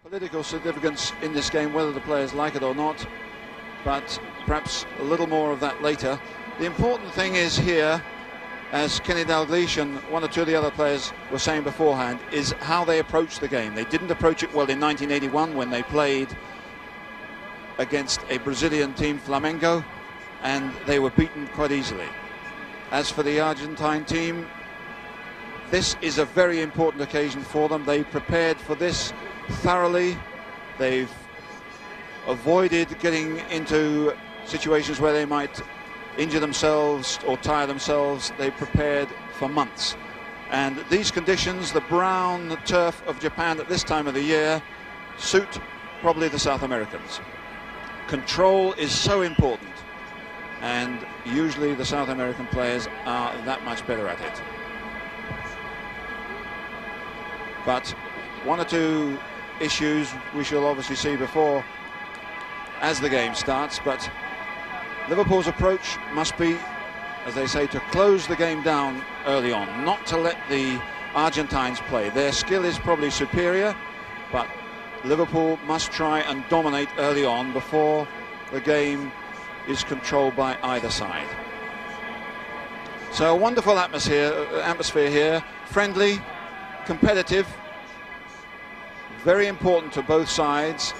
Political significance in this game, whether the players like it or not, but perhaps a little more of that later. The important thing is here, as Kenny Dalglish and one or two of the other players were saying beforehand, is how they approach the game. They didn't approach it well in 1981 when they played against a Brazilian team, Flamengo, and they were beaten quite easily. As for the Argentine team, this is a very important occasion for them. They prepared for this thoroughly. They've avoided getting into situations where they might injure themselves or tire themselves. They prepared for months. And these conditions, the brown turf of Japan at this time of the year, suit probably the South Americans. Control is so important, and usually the South American players are that much better at it. But one or two issues we shall obviously see before as the game starts, but Liverpool's approach must be, as they say, to close the game down early on, not to let the Argentines play. Their skill is probably superior, but Liverpool must try and dominate early on before the game is controlled by either side. So a wonderful atmosphere here, friendly, competitive, very important to both sides.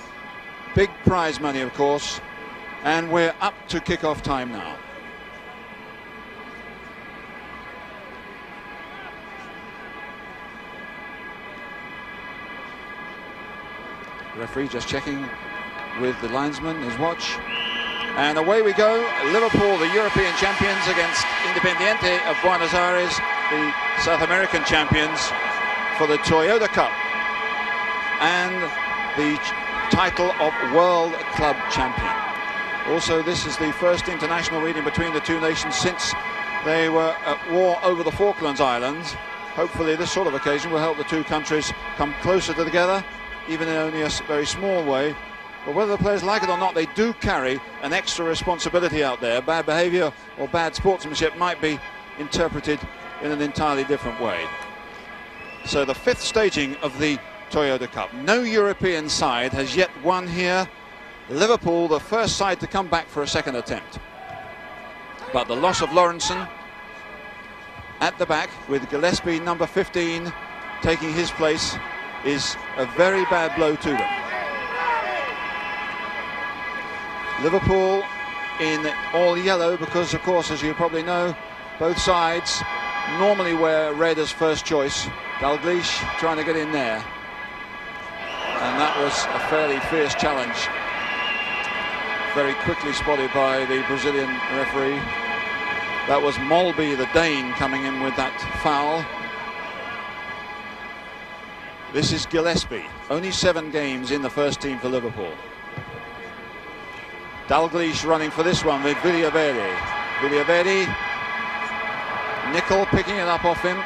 Big prize money, of course, and we're up to kick-off time now. Referee just checking with the linesman, his watch. And away we go. Liverpool, the European champions, against Independiente of Buenos Aires, the South American champions, for the Toyota Cup and the title of World Club Champion. Also, this is the first international meeting between the two nations since they were at war over the Falklands Islands. Hopefully this sort of occasion will help the two countries come closer together, even in only a very small way. But whether the players like it or not, they do carry an extra responsibility out there. Bad behaviour or bad sportsmanship might be interpreted in an entirely different way. So the fifth staging of the Toyota Cup. No European side has yet won here. Liverpool, the first side to come back for a second attempt. But the loss of Lawrenson at the back, with Gillespie, number 15, taking his place, is a very bad blow to them. Liverpool in all yellow because, of course, as you probably know, both sides normally wear red as first choice. Dalglish trying to get in there. And that was a fairly fierce challenge. Very quickly spotted by the Brazilian referee. That was Molby, the Dane, coming in with that foul. This is Gillespie, only 7 games in the first team for Liverpool. Dalglish running for this one with Villaverde. Villaverde, Nicol picking it up off him.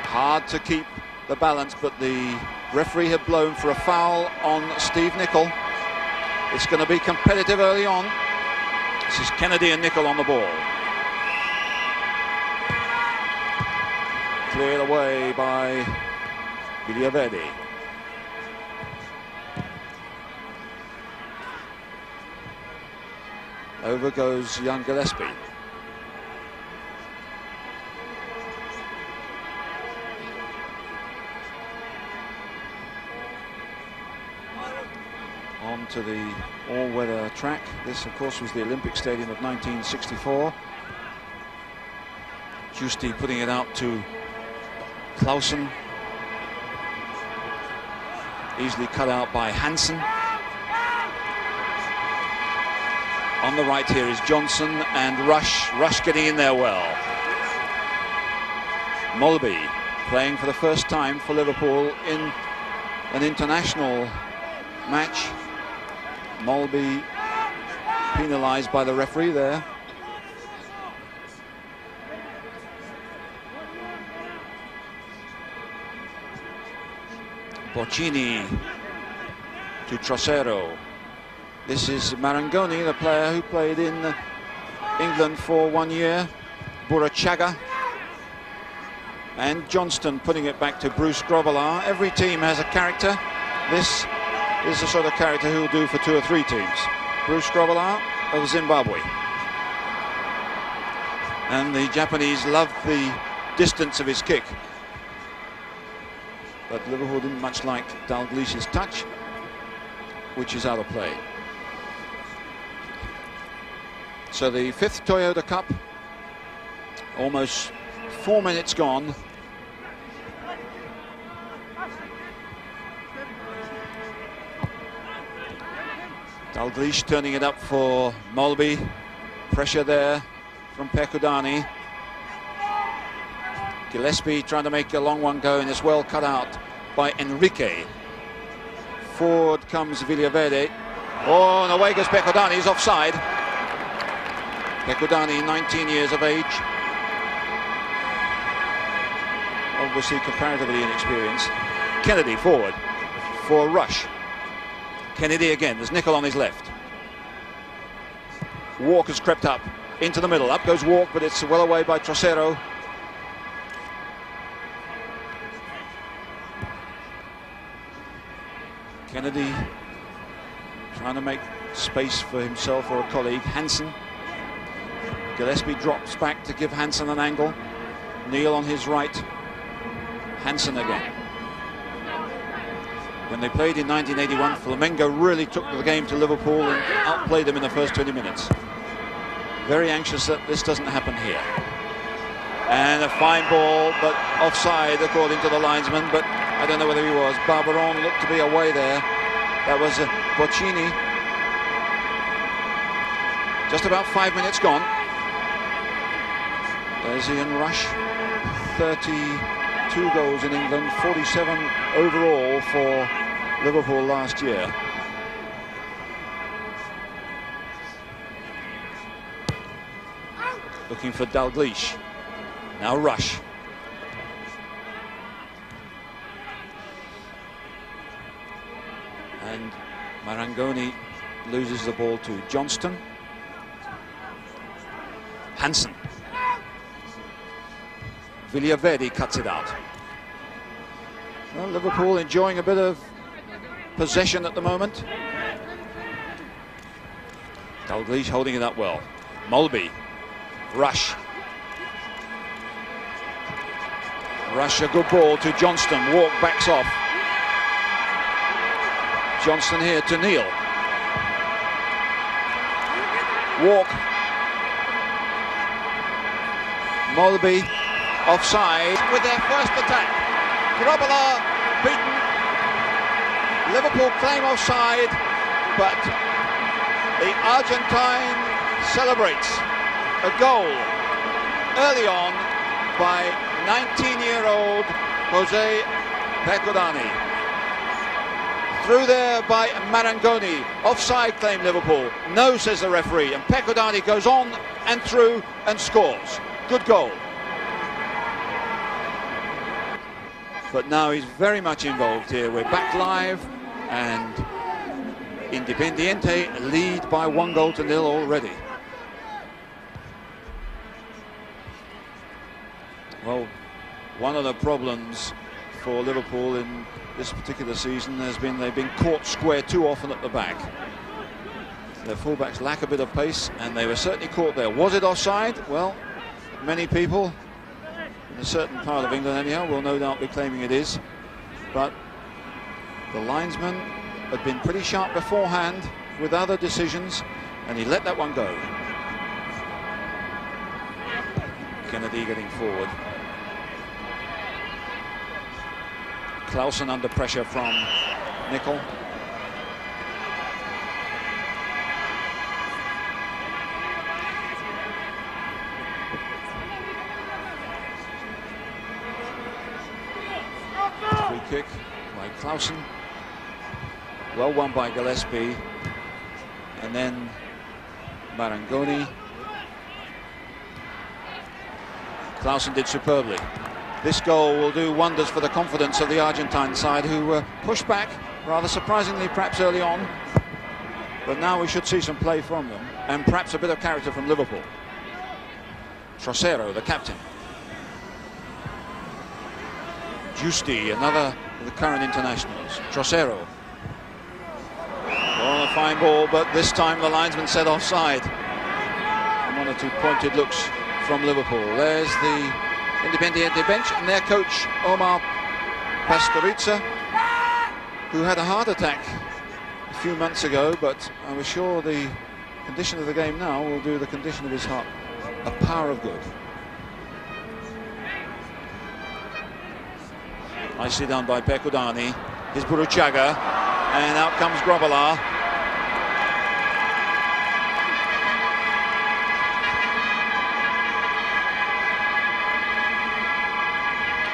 Hard to keep the balance, but the referee had blown for a foul on Steve Nicol. It's going to be competitive early on. This is Kennedy and Nicol on the ball. Cleared away by Villaverde. Over goes young Gillespie. On to the all-weather track. This, of course, was the Olympic Stadium of 1964. Justi putting it out to Clausen. Easily cut out by Hansen. On the right here is Johnson and Rush. Rush getting in there well. Molby playing for the first time for Liverpool in an international match. Molby penalised by the referee there. Boccini to Trocero. This is Marangoni, the player who played in England for 1 year. Burachaga. And Johnston putting it back to Bruce Grobbelaar. Every team has a character. This is the sort of character who will do for 2 or 3 teams. Bruce Grobbelaar of Zimbabwe. And the Japanese loved the distance of his kick. But Liverpool didn't much like Dalglish's touch, which is out of play. So the 5th Toyota Cup, almost 4 minutes gone. Dalglish turning it up for Molby. Pressure there from Percudani. Gillespie trying to make a long one go, and it's well cut out by Enrique. Forward comes Villaverde. Oh, and away goes Percudani. He's offside. Percudani, 19 years of age. Obviously comparatively inexperienced. Kennedy forward for Rush. Kennedy again. There's Nicol on his left. Walker's crept up into the middle. Up goes Walk, but it's well away by Trocero. Kennedy trying to make space for himself or a colleague. Hansen. Gillespie drops back to give Hansen an angle. Neil on his right. Hansen again. When they played in 1981, Flamengo really took the game to Liverpool and outplayed them in the first 20 minutes. Very anxious that this doesn't happen here. And a fine ball, but offside according to the linesman, but I don't know whether he was. Barbaron looked to be away there. That was Boccini. Just about 5 minutes gone. There's Ian Rush. 32 goals in England, 47 overall for Liverpool last year. Looking for Dalglish. Now Rush. And Marangoni loses the ball to Johnston. Hansen. Villaverde cuts it out. Well, Liverpool enjoying a bit of possession at the moment. Dalglish holding it up well. Molby. Rush. Rush, a good ball to Johnston. Walk backs off. Johnston here to Neil. Walk. Molby offside with their first attack. Grobbelaar beaten. Liverpool claim offside, but the Argentine celebrates a goal early on by 19-year-old José Percudani. Through there by Marangoni. Offside claim Liverpool. No, says the referee. And Percudani goes on and through and scores. Good goal. But now he's very much involved here. We're back live, and Independiente lead by 1-0 already. Well, one of the problems for Liverpool in this particular season has been they've been caught square too often at the back. Their fullbacks lack a bit of pace, and they were certainly caught there. Was it offside? Well, many people in a certain part of England anyhow will no doubt be claiming it is, but the linesman had been pretty sharp beforehand with other decisions, and he let that one go. Kennedy getting forward. Clausen under pressure from Nicol. Free kick by Clausen. Well won by Gillespie. And then Marangoni. Clausen did superbly. This goal will do wonders for the confidence of the Argentine side, who pushed back rather surprisingly perhaps early on, but now we should see some play from them and perhaps a bit of character from Liverpool. Trocero, the captain. Giusti, another of the current internationals. Trocero. Oh, a fine ball, but this time the linesman said offside. And one or two pointed looks from Liverpool. There's the Independiente bench and their coach, Omar Pastoriza, who had a heart attack a few months ago, but I was sure the condition of the game now will do the condition of his heart a power of good. Nicely done by Percudani. Here's Buruchaga, and out comes Grobbelaar.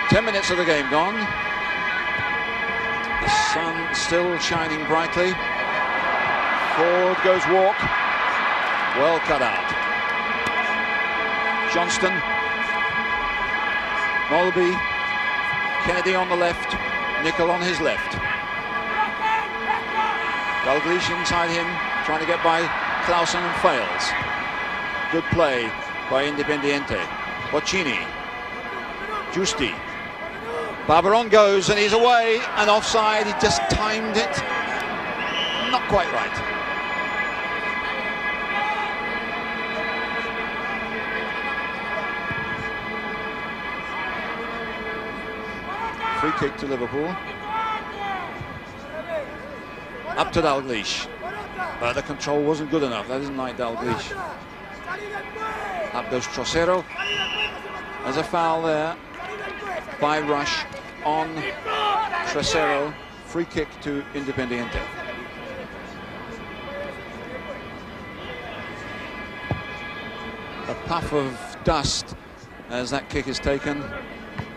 Ten minutes of the game gone. The sun still shining brightly. Forward goes Walk. Well cut out. Johnston. Molby. Kennedy on the left. Nicol on his left. Dalglish inside him, trying to get by Clausen and fails. Good play by Independiente. Boccini. Giusti. Barbaron goes and he's away and offside. He just timed it. Not quite right. Free kick to Liverpool. Up to Dalglish. But the control wasn't good enough. That isn't like Dalglish. Up goes Trocero. There's a foul there by Rush on Trocero. Free kick to Independiente. A puff of dust as that kick is taken.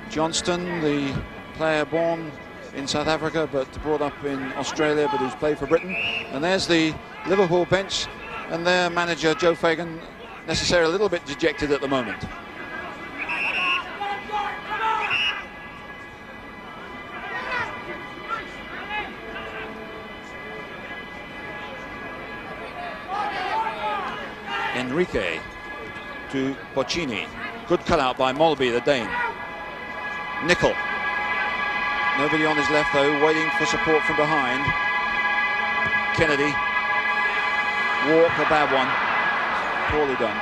Johnston, the player born in South Africa but brought up in Australia, but who's played for Britain. And there's the Liverpool bench and their manager Joe Fagan, necessarily a little bit dejected at the moment. Enrique to Boccini. Good cutout by Molby, the Dane. Nicol. Nobody on his left though, waiting for support from behind. Kennedy. Walk, a bad one. Poorly done.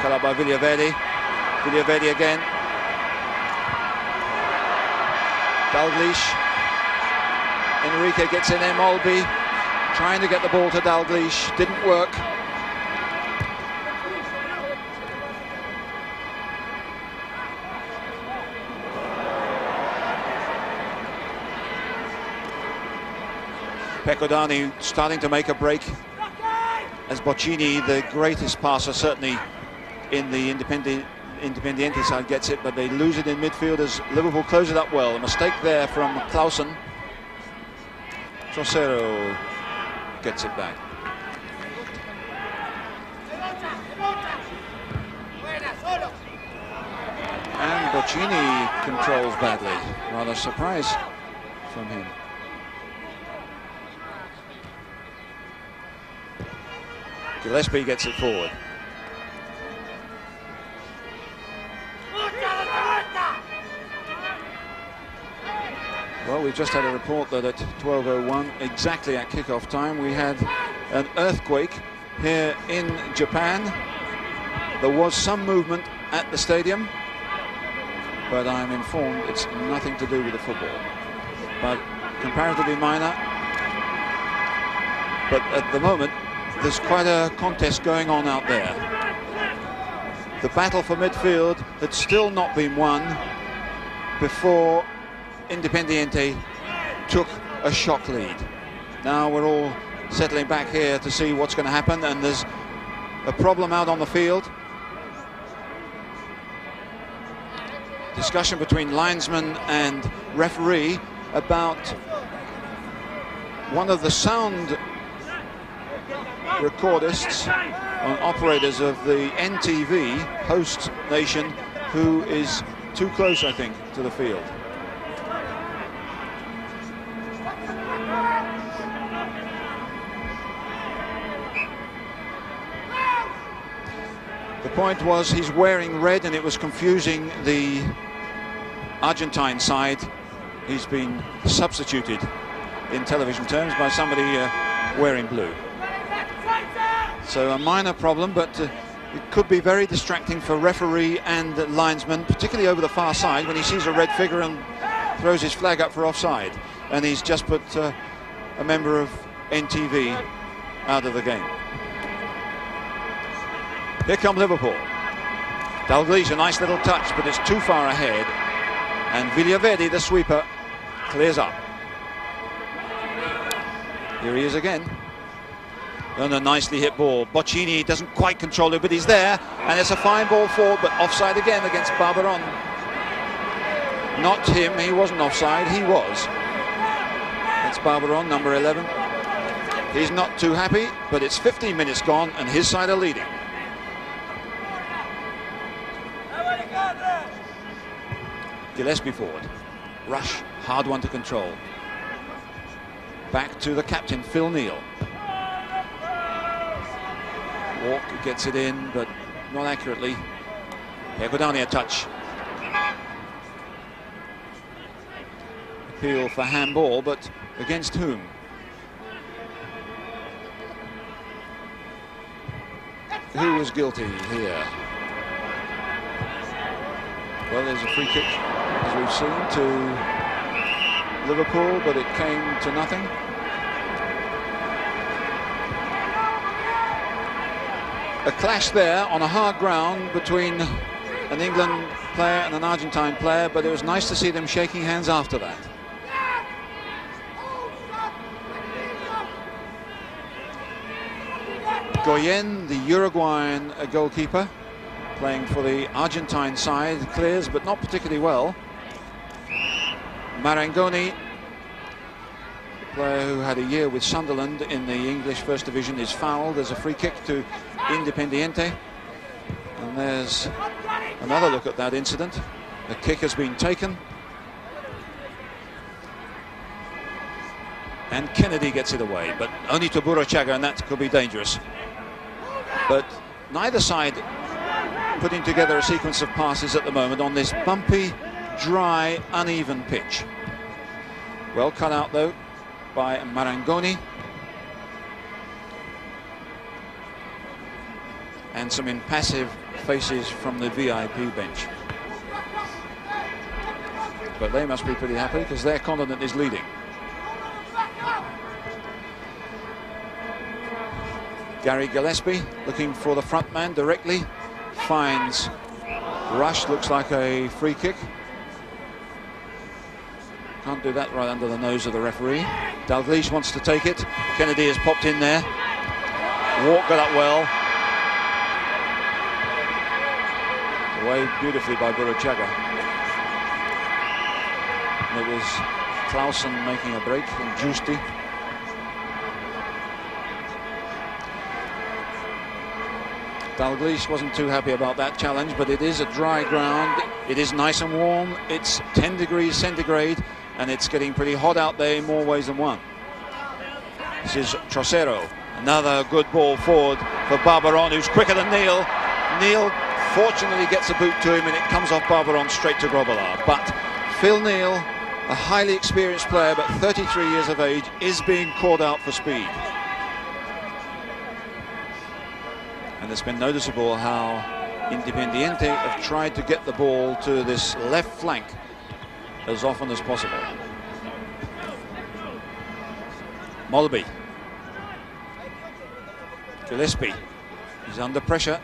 Cut out by Villaverde. Villaverde again. Dalglish. Enrique gets in there, Molby. Trying to get the ball to Dalglish. Didn't work. Percudani starting to make a break as Boccini, the greatest passer certainly in the Independiente side, gets it, but they lose it in midfield as Liverpool close it up well. A mistake there from Clausen. Trocero gets it back. And Boccini controls badly. Rather surprise from him. Gillespie gets it forward. Well, we just had a report that at 12:01, exactly at kickoff time, we had an earthquake here in Japan. There was some movement at the stadium, but I'm informed it's nothing to do with the football. But comparatively minor. But at the moment, there's quite a contest going on out there. The battle for midfield had still not been won before Independiente took a shock lead. Now we're all settling back here to see what's going to happen, and there's a problem out on the field. Discussion between linesman and referee about one of the sound recordists and operators of the NTV host nation, who is too close, I think, to the field. The point was he's wearing red and it was confusing the Argentine side. He's been substituted in television terms by somebody wearing blue. So a minor problem, but it could be very distracting for referee and linesman, particularly over the far side when he sees a red figure and throws his flag up for offside. And he's just put a member of NTV out of the game. Here come Liverpool. Dalglish, a nice little touch, but it's too far ahead. And Villaverde, the sweeper, clears up. Here he is again. And a nicely hit ball. Boccini doesn't quite control it, but he's there. And it's a fine ball forward, but offside again against Barberon. Not him, he wasn't offside, he was. It's Barberon, number 11. He's not too happy, but it's 15 minutes gone and his side are leading. Gillespie forward. Rush, hard one to control. Back to the captain, Phil Neal. Walk gets it in, but not accurately. Percudani a touch. Appeal for handball, but against whom? Who was guilty here? Well, there's a free kick, as we've seen, to Liverpool, but it came to nothing. A clash there on a hard ground between an England player and an Argentine player, but it was nice to see them shaking hands after that. Goyen, the Uruguayan goalkeeper, playing for the Argentine side, clears, but not particularly well. Marangoni, player who had a year with Sunderland in the English First Division, is fouled. There's a free kick to Independiente. And there's another look at that incident. The kick has been taken. And Kennedy gets it away, but only to Burruchaga, and that could be dangerous. But neither side putting together a sequence of passes at the moment on this bumpy, dry, uneven pitch. Well cut out though by Marangoni. And some impassive faces from the VIP bench. But they must be pretty happy because their continent is leading. Gary Gillespie looking for the front man directly. Finds Rush, looks like a free kick. Can't do that right under the nose of the referee. Dalglish wants to take it. Kennedy has popped in there. Walk got up well. Away beautifully by Burruchaga. And it was Clausen making a break and Giusti. Dalglish wasn't too happy about that challenge, but it is a dry ground. It is nice and warm. It's 10 degrees centigrade, and it's getting pretty hot out there in more ways than one. This is Trocero. Another good ball forward for Barberon, who's quicker than Neal. Neal fortunately gets a boot to him, and it comes off Barberon straight to Grobbelaar. But Phil Neal, a highly experienced player, but 33 years of age, is being called out for speed. And it's been noticeable how Independiente have tried to get the ball to this left flank as often as possible. Molby. Gillespie. He's under pressure.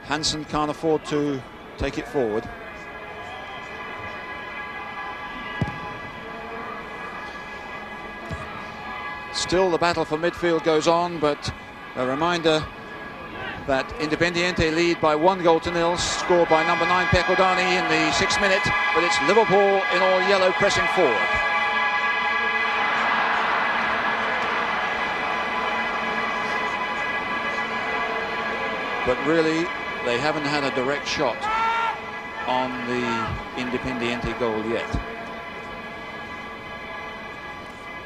Hansen can't afford to take it forward. Still the battle for midfield goes on, but a reminder that Independiente lead by 1-0, scored by number 9 Percudani in the 6th minute, but it's Liverpool in all yellow pressing forward. But really, they haven't had a direct shot on the Independiente goal yet.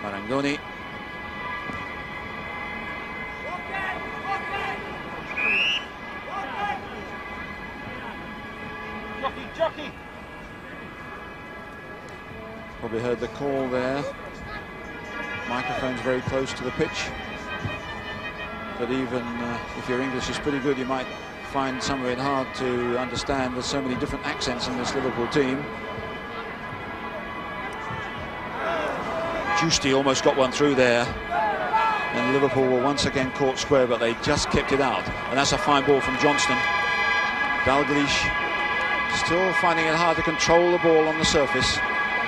Marangoni. Jockey. Probably heard the call there. Microphone's very close to the pitch. But even if your English is pretty good, you might find some of it hard to understand. There's so many different accents in this Liverpool team. Giusti almost got one through there. And Liverpool were once again caught square, but they just kept it out. And that's a fine ball from Johnston. Dalglish still finding it hard to control the ball on the surface.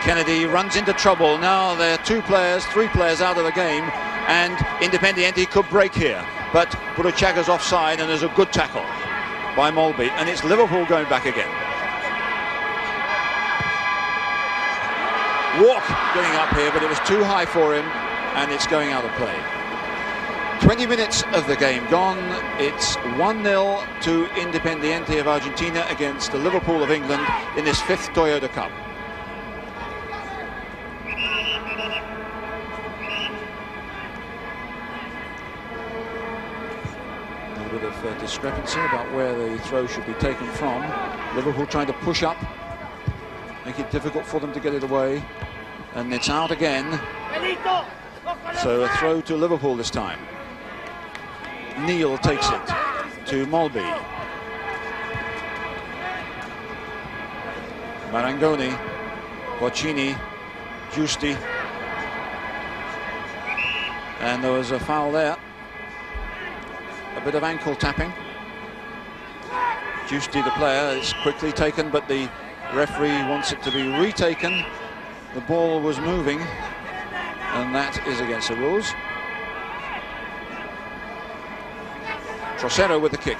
Kennedy runs into trouble. Now there are 3 players out of the game, and Independiente could break here. But Burruchaga's offside, and there's a good tackle by Molby, and it's Liverpool going back again. Walk getting up here, but it was too high for him, and it's going out of play. 20 minutes of the game gone. It's 1-0 to Independiente of Argentina against the Liverpool of England in this 5th Toyota Cup. A bit of discrepancy about where the throw should be taken from. Liverpool trying to push up, make it difficult for them to get it away, and it's out again. So a throw to Liverpool this time. Neal takes it to Molby. Marangoni, Boccini, Giusti, and there was a foul there. A bit of ankle tapping. Giusti, the player, is quickly taken, but the referee wants it to be retaken. The ball was moving, and that is against the rules. Trocero with the kick.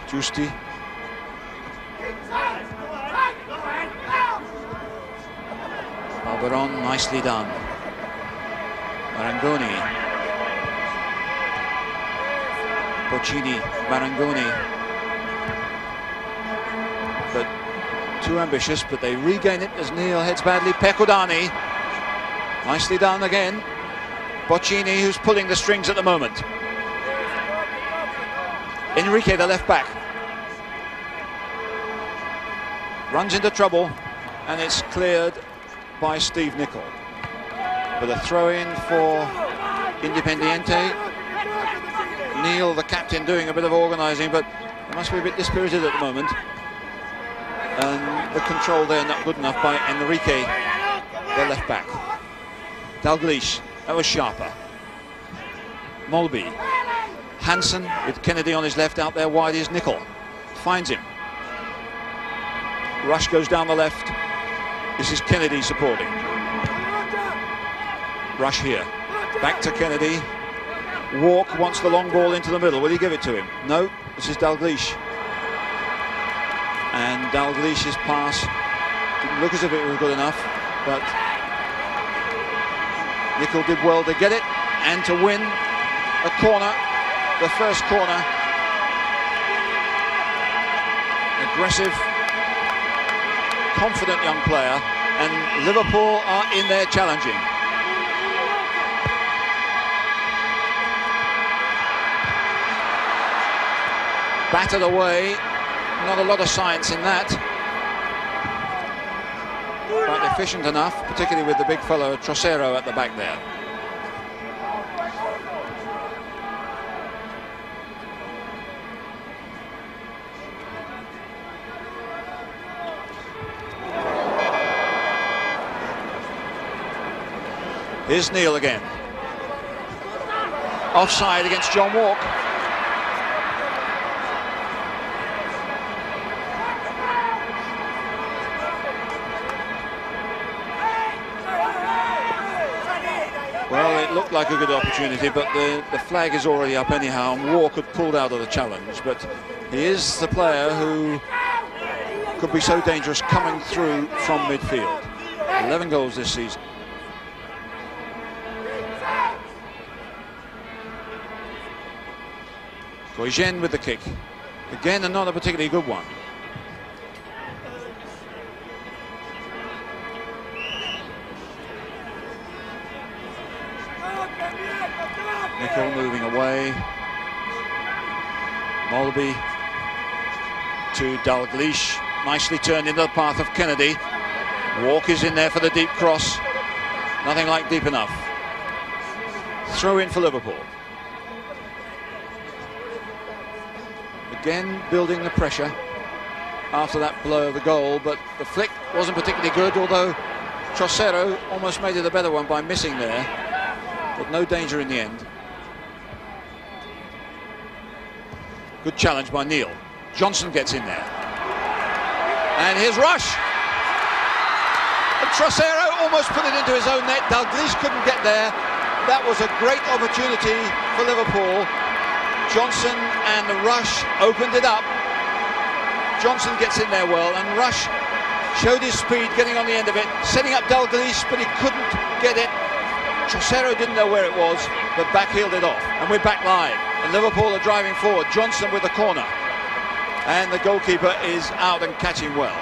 Giusti. Alberon, nicely done. Marangoni. Boccini, Marangoni. But too ambitious, but they regain it as Neal heads badly. Percudani. Nicely done again. Boccini, who's pulling the strings at the moment. Enrique, the left back, runs into trouble, and it's cleared by Steve Nicol. But a throw-in for Independiente. Neal, the captain, doing a bit of organising, but they must be a bit dispirited at the moment. And the control there not good enough by Enrique, the left back. Dalglish. That was sharper. Molby. Hansen with Kennedy on his left, out there wide is Nicol. Finds him. Rush goes down the left. This is Kennedy supporting. Rush here. Back to Kennedy. Walk wants the long ball into the middle. Will he give it to him? No. This is Dalglish. And Dalglish's pass didn't look as if it was good enough, but Nicol did well to get it and to win a corner, the first corner. Aggressive, confident young player, and Liverpool are in there challenging. Battered away, not a lot of science in that. But efficient enough, particularly with the big fellow Trocero at the back there. Here's Neal again. Offside against John Walk. Well, it looked like a good opportunity, but the flag is already up anyhow, and Walk had pulled out of the challenge. But he is the player who could be so dangerous coming through from midfield. 11 goals this season. Goigen with the kick. Again, another particularly good one. Nicol moving away. Molby to Dalglish, nicely turned into the path of Kennedy. Walk is in there for the deep cross. Nothing like deep enough. Throw in for Liverpool. Again building the pressure after that blow of the goal, but the flick wasn't particularly good, although Trocero almost made it a better one by missing there, but no danger in the end. Good challenge by Neil. Johnson gets in there. And here's Rush. And Trocero almost put it into his own net. Dalglish couldn't get there. That was a great opportunity for Liverpool. Johnson and Rush opened it up. Johnson gets in there well, and Rush showed his speed getting on the end of it, setting up Dalglish, but he couldn't get it. Trocero didn't know where it was, but backheeled it off. And we're back live. And Liverpool are driving forward. Johnson with the corner. And the goalkeeper is out and catching well.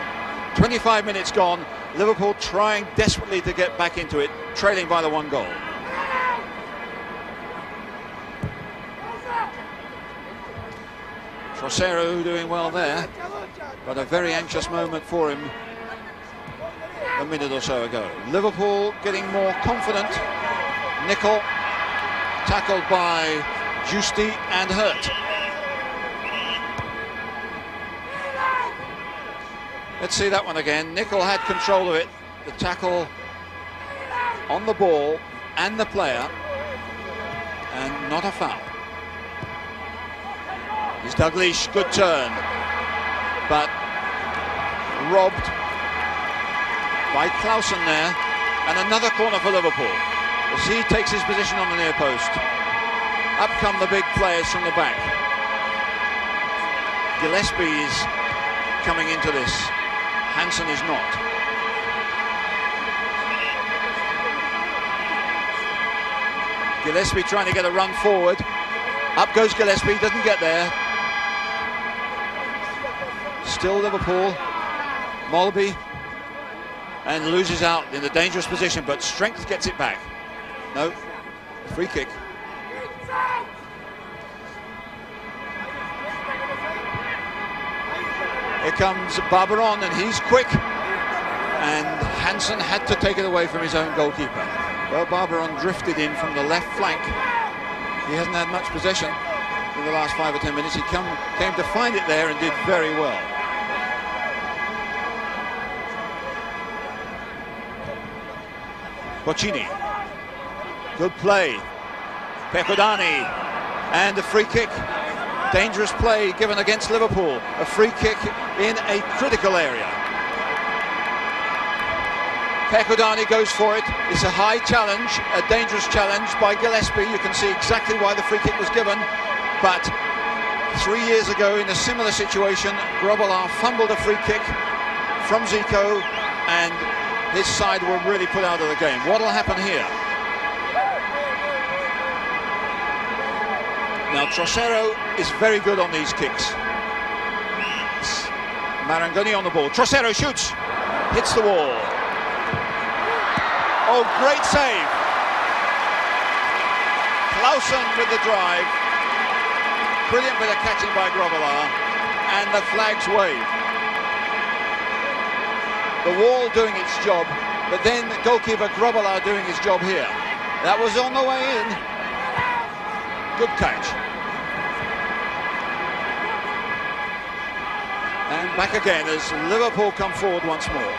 25 minutes gone. Liverpool trying desperately to get back into it, trailing by the 1 goal. Trocero doing well there, but a very anxious moment for him a minute or so ago. Liverpool getting more confident. Nicol tackled by Giusti and hurt. Let's see that one again. Nicol had control of it. The tackle on the ball and the player, and not a foul. Here's Dalglish, good turn, but robbed by Clausen there, and another corner for Liverpool as he takes his position on the near post. Up come the big players from the back. Gillespie is coming into this. Hansen is not. Gillespie trying to get a run forward. Up goes Gillespie, doesn't get there. Still Liverpool. Molby, and loses out in a dangerous position, but Strength gets it back. No, free kick. Here comes Barberon, and he's quick, and Hansen had to take it away from his own goalkeeper. Well, Barberon drifted in from the left flank. He hasn't had much possession in the last 5 or 10 minutes. He came to find it there and did very well. Boccini, good play. Percudani, and a free kick. Dangerous play given against Liverpool. A free kick in a critical area. Percudani goes for it. It's a high challenge, a dangerous challenge by Gillespie. You can see exactly why the free kick was given. But 3 years ago, in a similar situation, Grobbelaar fumbled a free kick from Zico, and his side were really put out of the game. What will happen here? Now, Trocero is very good on these kicks. Marangoni on the ball. Trocero shoots, hits the wall. Oh, great save. Clausen with the drive. Brilliant bit of catching by Grobbelaar, and the flags wave. The wall doing its job, but then goalkeeper Grobbelaar doing his job here. That was on the way in. Good catch. And back again as Liverpool come forward once more.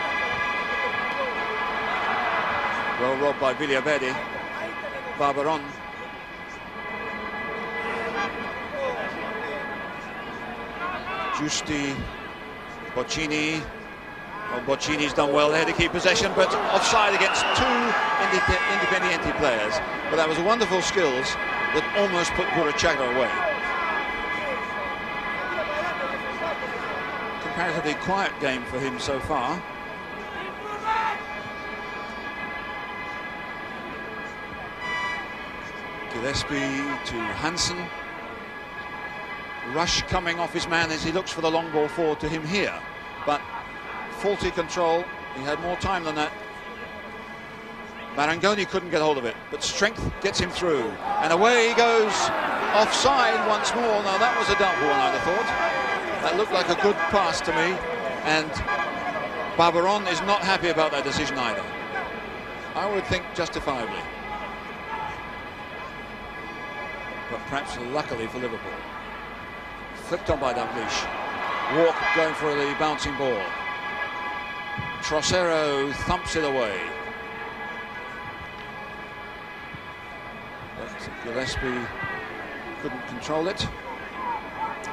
Well robbed by Villaverde. Barberon. Giusti, Boccini. Well, Boccini's done well there to keep possession, but offside against 2 Independiente players. But that was wonderful skills that almost put Burruchaga away. Comparatively quiet game for him so far. Gillespie to Hansen. Rush coming off his man as he looks for the long ball forward to him here, but faulty control. He had more time than that. Marangoni couldn't get hold of it, but Strength gets him through, and away he goes. Offside once more. Now that was a doubtful one, I'd have thought. That looked like a good pass to me, and Barbaron is not happy about that decision either. I would think justifiably. But perhaps luckily for Liverpool. Flicked on by Dalglish. Walk going for the bouncing ball. Trocero thumps it away. But Gillespie couldn't control it.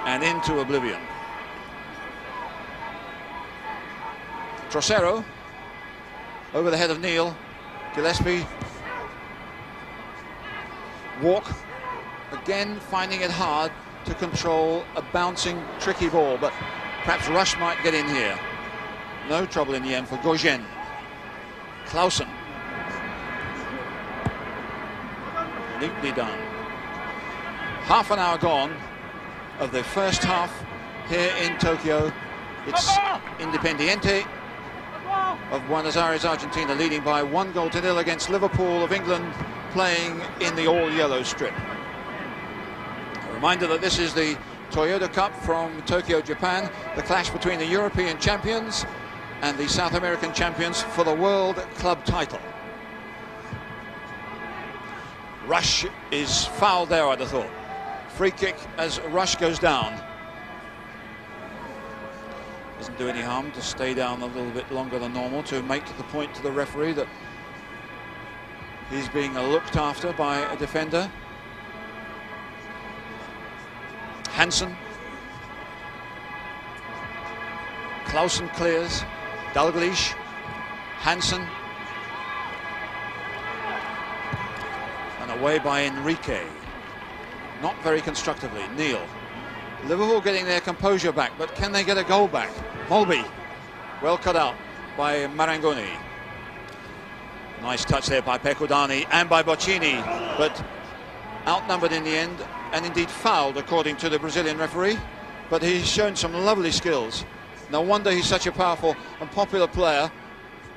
And into oblivion. Trocero over the head of Neil. Gillespie. Walk again finding it hard to control a bouncing, tricky ball, but perhaps Rush might get in here. No trouble in the end for Gauguin. Clausen. Neatly done. Half an hour gone of the first half here in Tokyo. It's Independiente of Buenos Aires, Argentina, leading by 1-0 against Liverpool of England, playing in the all-yellow strip. A reminder that this is the Toyota Cup from Tokyo, Japan, the clash between the European champions and the South American champions for the World Club title. Rush is fouled there, I'd have thought. Free kick as Rush goes down. Doesn't do any harm to stay down a little bit longer than normal, to make the point to the referee that he's being looked after by a defender. Hansen. Clausen clears. Dalglish. Hansen. And away by Enrique. Not very constructively. Neil. Liverpool getting their composure back, but can they get a goal back? Molby. Well cut out by Marangoni. Nice touch there by Percudani and by Boccini, but outnumbered in the end, and indeed fouled according to the Brazilian referee. But he's shown some lovely skills. No wonder he's such a powerful and popular player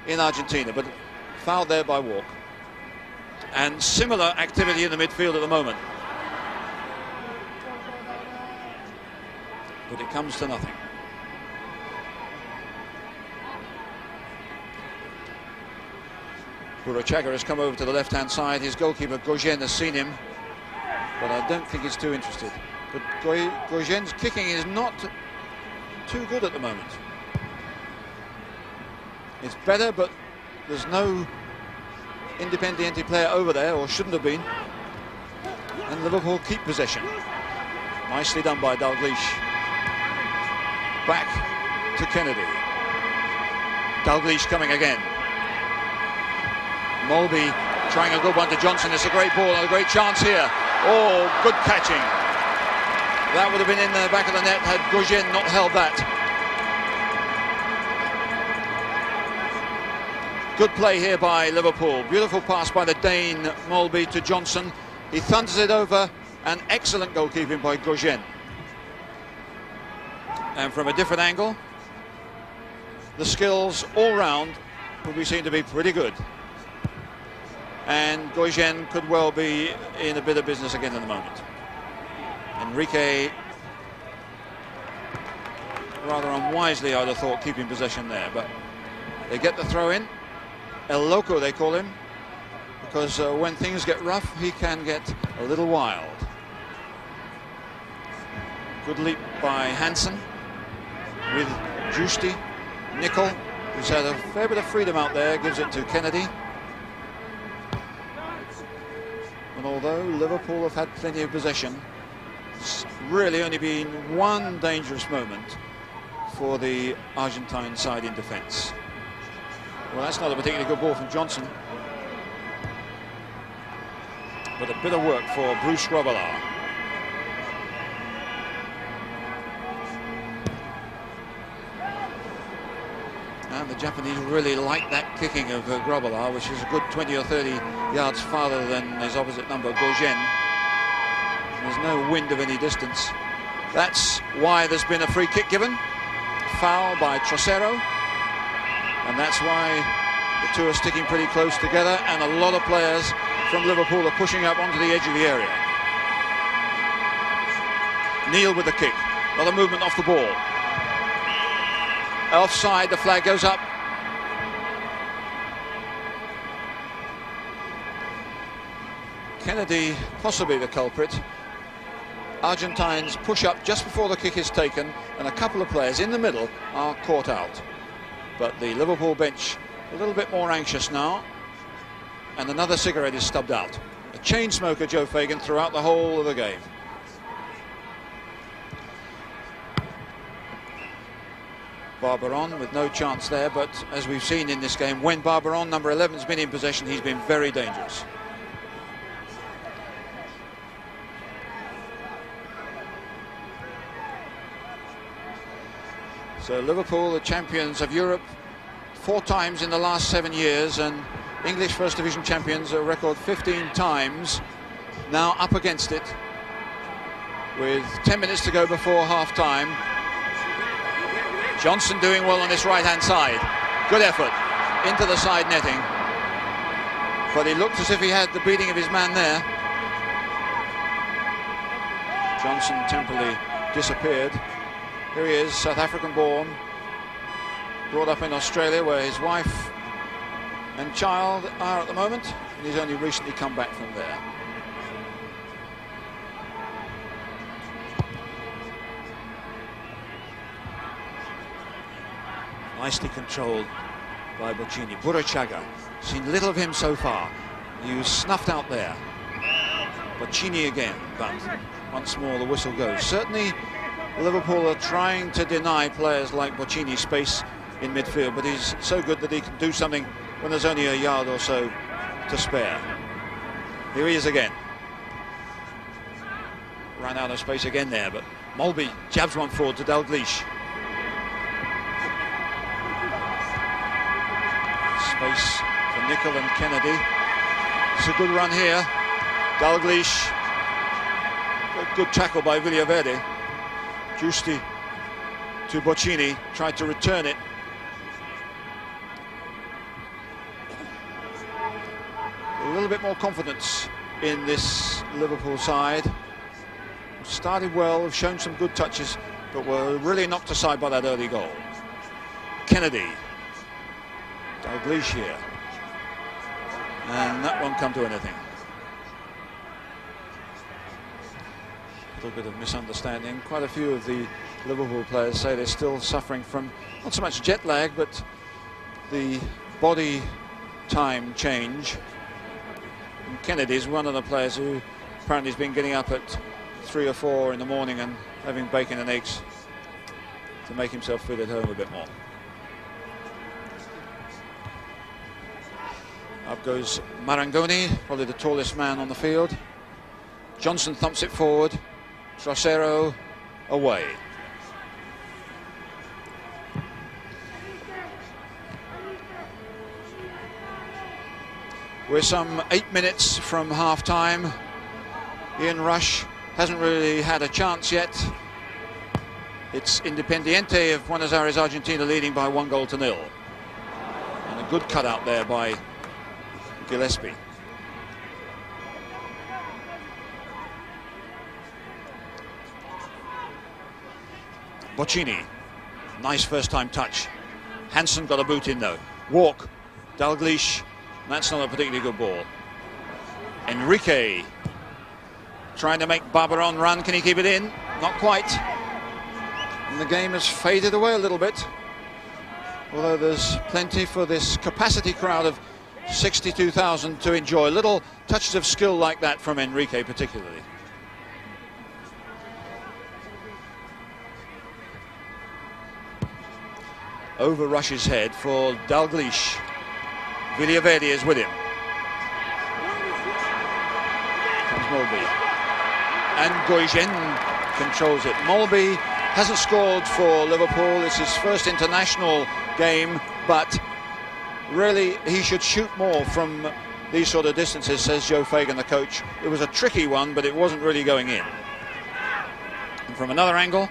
in Argentina, but fouled there by Walk. And similar activity in the midfield at the moment. But it comes to nothing. Buruchaga has come over to the left-hand side. His goalkeeper, Gauguin, has seen him, but I don't think he's too interested. But Gauguin's kicking is not too good at the moment. It's better, but there's no Independiente player over there, or shouldn't have been. And Liverpool keep possession. Nicely done by Dalglish. Back to Kennedy. Dalglish coming again. Molby trying a good one to Johnson. It's a great ball and a great chance here. Oh, good catching. That would have been in the back of the net had Gauguin not held that. Good play here by Liverpool. Beautiful pass by the Dane Molby to Johnson. He thunders it over, and excellent goalkeeping by Gauguin. And from a different angle, the skills all round will be seen to be pretty good. And Gauguin could well be in a bit of business again in the moment. Enrique, rather unwisely, I'd have thought, keeping possession there, but they get the throw in. El Loco, they call him, because when things get rough, he can get a little wild. Good leap by Hansen with Giusti. Nicol, who's had a fair bit of freedom out there, gives it to Kennedy. And although Liverpool have had plenty of possession, it's really only been one dangerous moment for the Argentine side in defence. Well, that's not a particularly good ball from Johnson, but a bit of work for Bruce Grobbelaar. And the Japanese really like that kicking of Grobbelaar, which is a good 20 or 30 yards farther than his opposite number, Gauguin. There's no wind of any distance. That's why there's been a free kick given. Foul by Trocero. And that's why the two are sticking pretty close together, and a lot of players from Liverpool are pushing up onto the edge of the area. Neil with the kick. A lot of movement off the ball. Offside, the flag goes up. Kennedy possibly the culprit. Argentines push up just before the kick is taken, and a couple of players in the middle are caught out. But the Liverpool bench a little bit more anxious now, and another cigarette is stubbed out. A chain smoker, Joe Fagan, throughout the whole of the game. Barbaron with no chance there, but as we've seen in this game, when Barbaron, number 11, has been in possession, he's been very dangerous. So Liverpool, the champions of Europe 4 times in the last 7 years, and English First Division champions a record 15 times, now up against it with 10 minutes to go before half-time. Johnson doing well on his right-hand side. Good effort into the side netting, but he looked as if he had the beating of his man there. Johnson temporarily disappeared. Here he is, South African born, brought up in Australia where his wife and child are at the moment, and he's only recently come back from there. Nicely controlled by Boccini. Burachaga, seen little of him so far. He was snuffed out there. Boccini again, but once more the whistle goes. Certainly Liverpool are trying to deny players like Boccini space in midfield, but he's so good that he can do something when there's only a yard or so to spare. Here he is again. Ran out of space again there, but Mulby jabs one forward to Dalglish. Space for Nicol and Kennedy. It's a good run here. Dalglish. A good tackle by Villaverde. Giusti to Boccini, tried to return it. A little bit more confidence in this Liverpool side. Started well, have shown some good touches, but were really knocked aside by that early goal. Kennedy. Dalglish here. And that won't come to anything. A little bit of misunderstanding. Quite a few of the Liverpool players say they're still suffering from not so much jet lag, but the body time change. And Kennedy's one of the players who apparently has been getting up at 3 or 4 in the morning and having bacon and eggs to make himself feel at home a bit more. Up goes Marangoni, probably the tallest man on the field. Johnson thumps it forward. Trasero away. We're some 8 minutes from half-time. Ian Rush hasn't really had a chance yet. It's Independiente of Buenos Aires, Argentina, leading by 1-0. And a good cutout there by Gillespie. Boccini, nice first-time touch. Hansen got a boot in though. Walk, Dalglish, that's not a particularly good ball. Enrique, trying to make Barbaron run, can he keep it in? Not quite. And the game has faded away a little bit. Although there's plenty for this capacity crowd of 62,000 to enjoy. Little touches of skill like that from Enrique particularly. Over Rush's head for Dalglish. Villaverde is with him. Comes Mulby. And Goigen controls it. Mulby hasn't scored for Liverpool. It's his first international game, but really he should shoot more from these sort of distances, says Joe Fagan, the coach. It was a tricky one, but it wasn't really going in. And from another angle,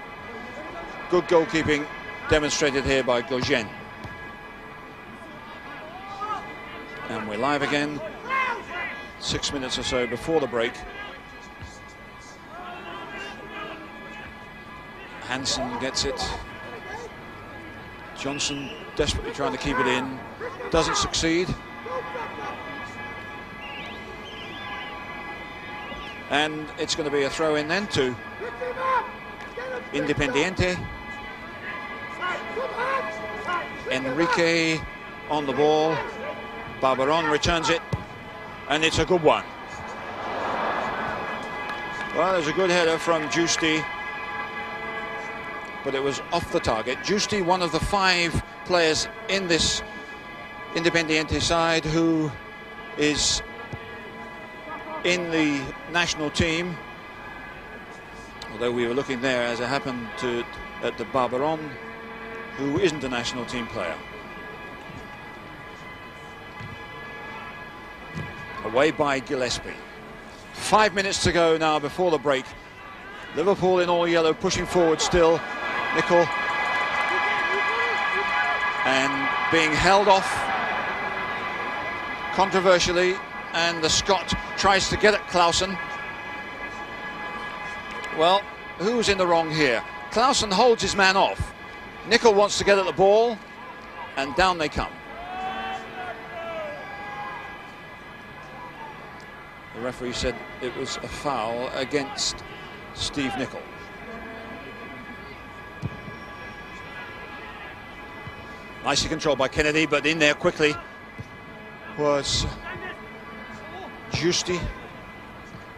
good goalkeeping demonstrated here by Goigen. And we're live again 6 minutes or so before the break. Hansen gets it. Johnson desperately trying to keep it in. Doesn't succeed. And it's going to be a throw in then to Independiente. Enrique on the ball. Barbaron returns it. And it's a good one. Well, there's a good header from Giusti, but it was off the target. Giusti, one of the 5 players in this Independiente side who is in the national team, although we were looking there, as it happened, at the Barbaron, who isn't a national team player. Away by Gillespie. 5 minutes to go now before the break. Liverpool in all yellow, pushing forward still. Nicol. And being held off controversially, and the Scot tries to get at Clausen. Well, who's in the wrong here? Clausen holds his man off. Nicol wants to get at the ball, and down they come. The referee said it was a foul against Steve Nicol. Nicely controlled by Kennedy, but in there quickly was Giusti.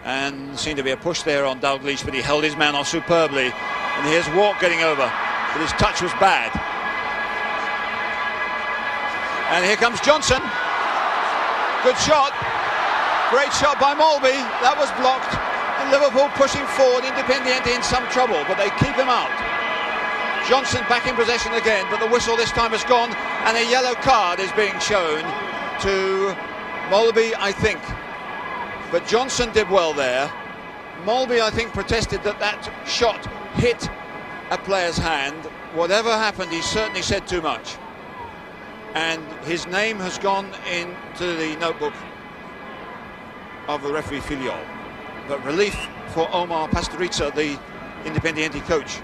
And seemed to be a push there on Dalglish, but he held his man off superbly. And here's Walk getting over, but his touch was bad. And here comes Johnson. Good shot. Great shot by Molby. That was blocked. And Liverpool pushing forward, Independiente in some trouble, but they keep him out. Johnson back in possession again, but the whistle this time has gone, and a yellow card is being shown to Molby, I think. But Johnson did well there. Molby, I think, protested that that shot hit a player's hand. Whatever happened, he certainly said too much. And his name has gone into the notebook of the referee Filiol. But relief for Omar Pastoriza, the Independiente coach.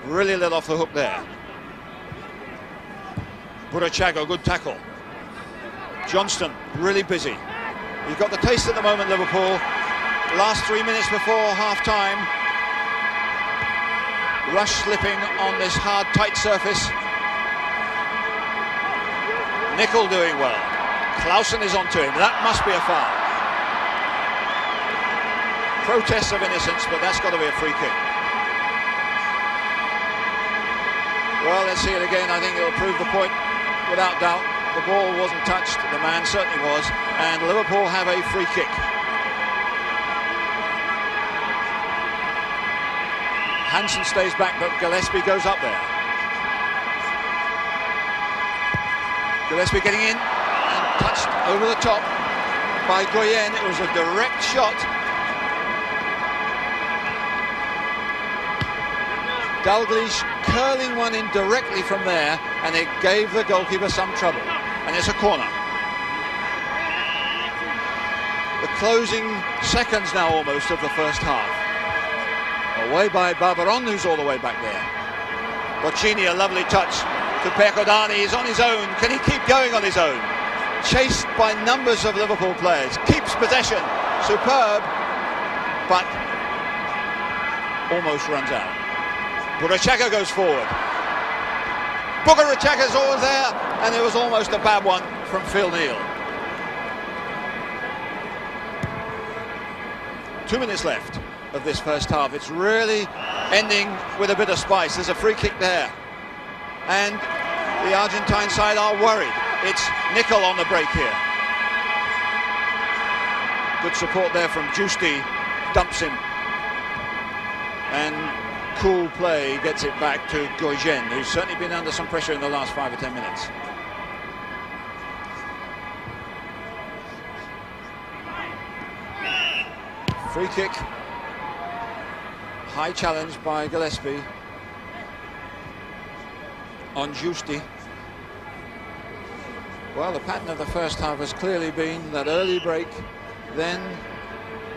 Really let off the hook there. Burachaga, good tackle. Johnston, really busy. You've got the taste at the moment, Liverpool. Last 3 minutes before half-time. Rush slipping on this hard, tight surface. Nicol doing well. Clausen is onto him. That must be a foul. Protests of innocence, but that's got to be a free kick. Well, let's see it again. I think it'll prove the point without doubt. The ball wasn't touched, the man certainly was, and Liverpool have a free kick. Hansen stays back, but Gillespie goes up there. Gillespie getting in and touched over the top by Goyen. It was a direct shot. Dalglish curling one in directly from there, and it gave the goalkeeper some trouble. And it's a corner. The closing seconds now almost of the first half. Away by Barbaron, who's all the way back there. Boccini, a lovely touch to Percudani. He's on his own. Can he keep going on his own? Chased by numbers of Liverpool players. Keeps possession. Superb. But almost runs out. Burachaga goes forward. Burachaga always there, and it was almost a bad one from Phil Neal. 2 minutes left of this first half. It's really ending with a bit of spice. There's a free kick there, and the Argentine side are worried. It's Nicol on the break here. Good support there from Giusti, dumps him, and cool play gets it back to Goyen, who's certainly been under some pressure in the last 5 or 10 minutes. Free kick. High challenge by Gillespie on Giusti. Well, the pattern of the first half has clearly been that early break, then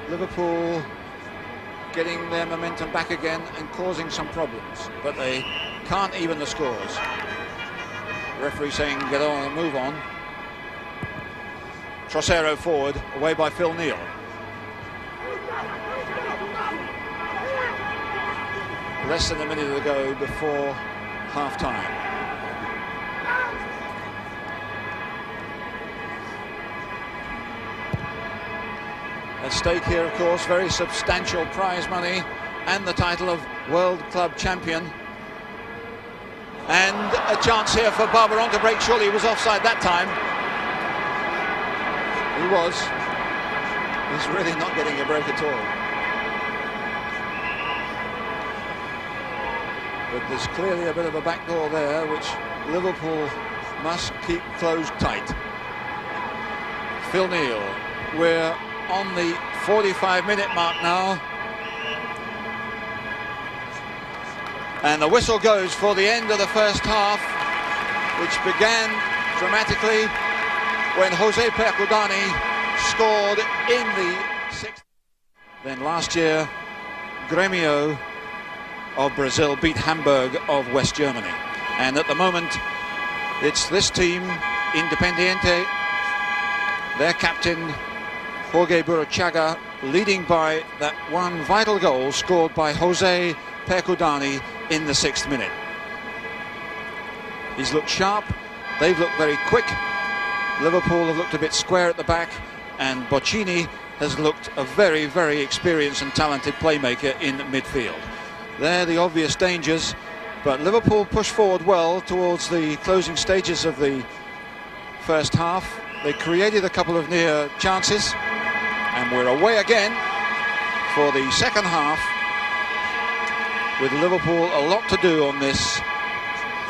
Liverpool getting their momentum back again and causing some problems, but they can't even the scores. The referee saying get on and move on. Trocero forward, away by Phil Neal. Less than a minute to go before half-time. At stake here, of course, very substantial prize money and the title of World Club Champion. And a chance here for Barbaron to break. Surely he was offside that time. He was. He's really not getting a break at all. But there's clearly a bit of a backdoor there, which Liverpool must keep closed tight. Phil Neal, we're on the 45-minute mark now. And the whistle goes for the end of the first half, which began dramatically when José Percudani scored in the 6th. Then last year, Grêmio of Brazil beat Hamburg of West Germany. And at the moment, it's this team, Independiente, their captain, Jorge Burruchaga, leading by that one vital goal scored by José Percudani in the 6th minute. He's looked sharp, they've looked very quick. Liverpool have looked a bit square at the back, and Boccini has looked a very, very experienced and talented playmaker in midfield. They're the obvious dangers, but Liverpool pushed forward well towards the closing stages of the first half. They created a couple of near chances, and we're away again for the second half, with Liverpool a lot to do on this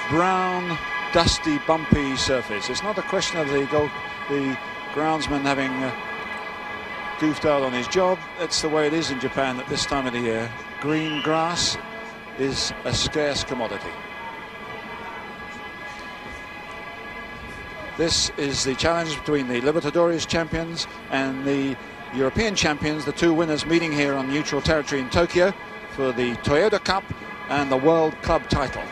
brown, dusty, bumpy surface. It's not a question of the groundsman having goofed out on his job. It's the way it is in Japan at this time of the year. Green grass is a scarce commodity. This is the challenge between the Libertadores champions and the European champions, the two winners meeting here on neutral territory in Tokyo for the Toyota Cup and the World Club title.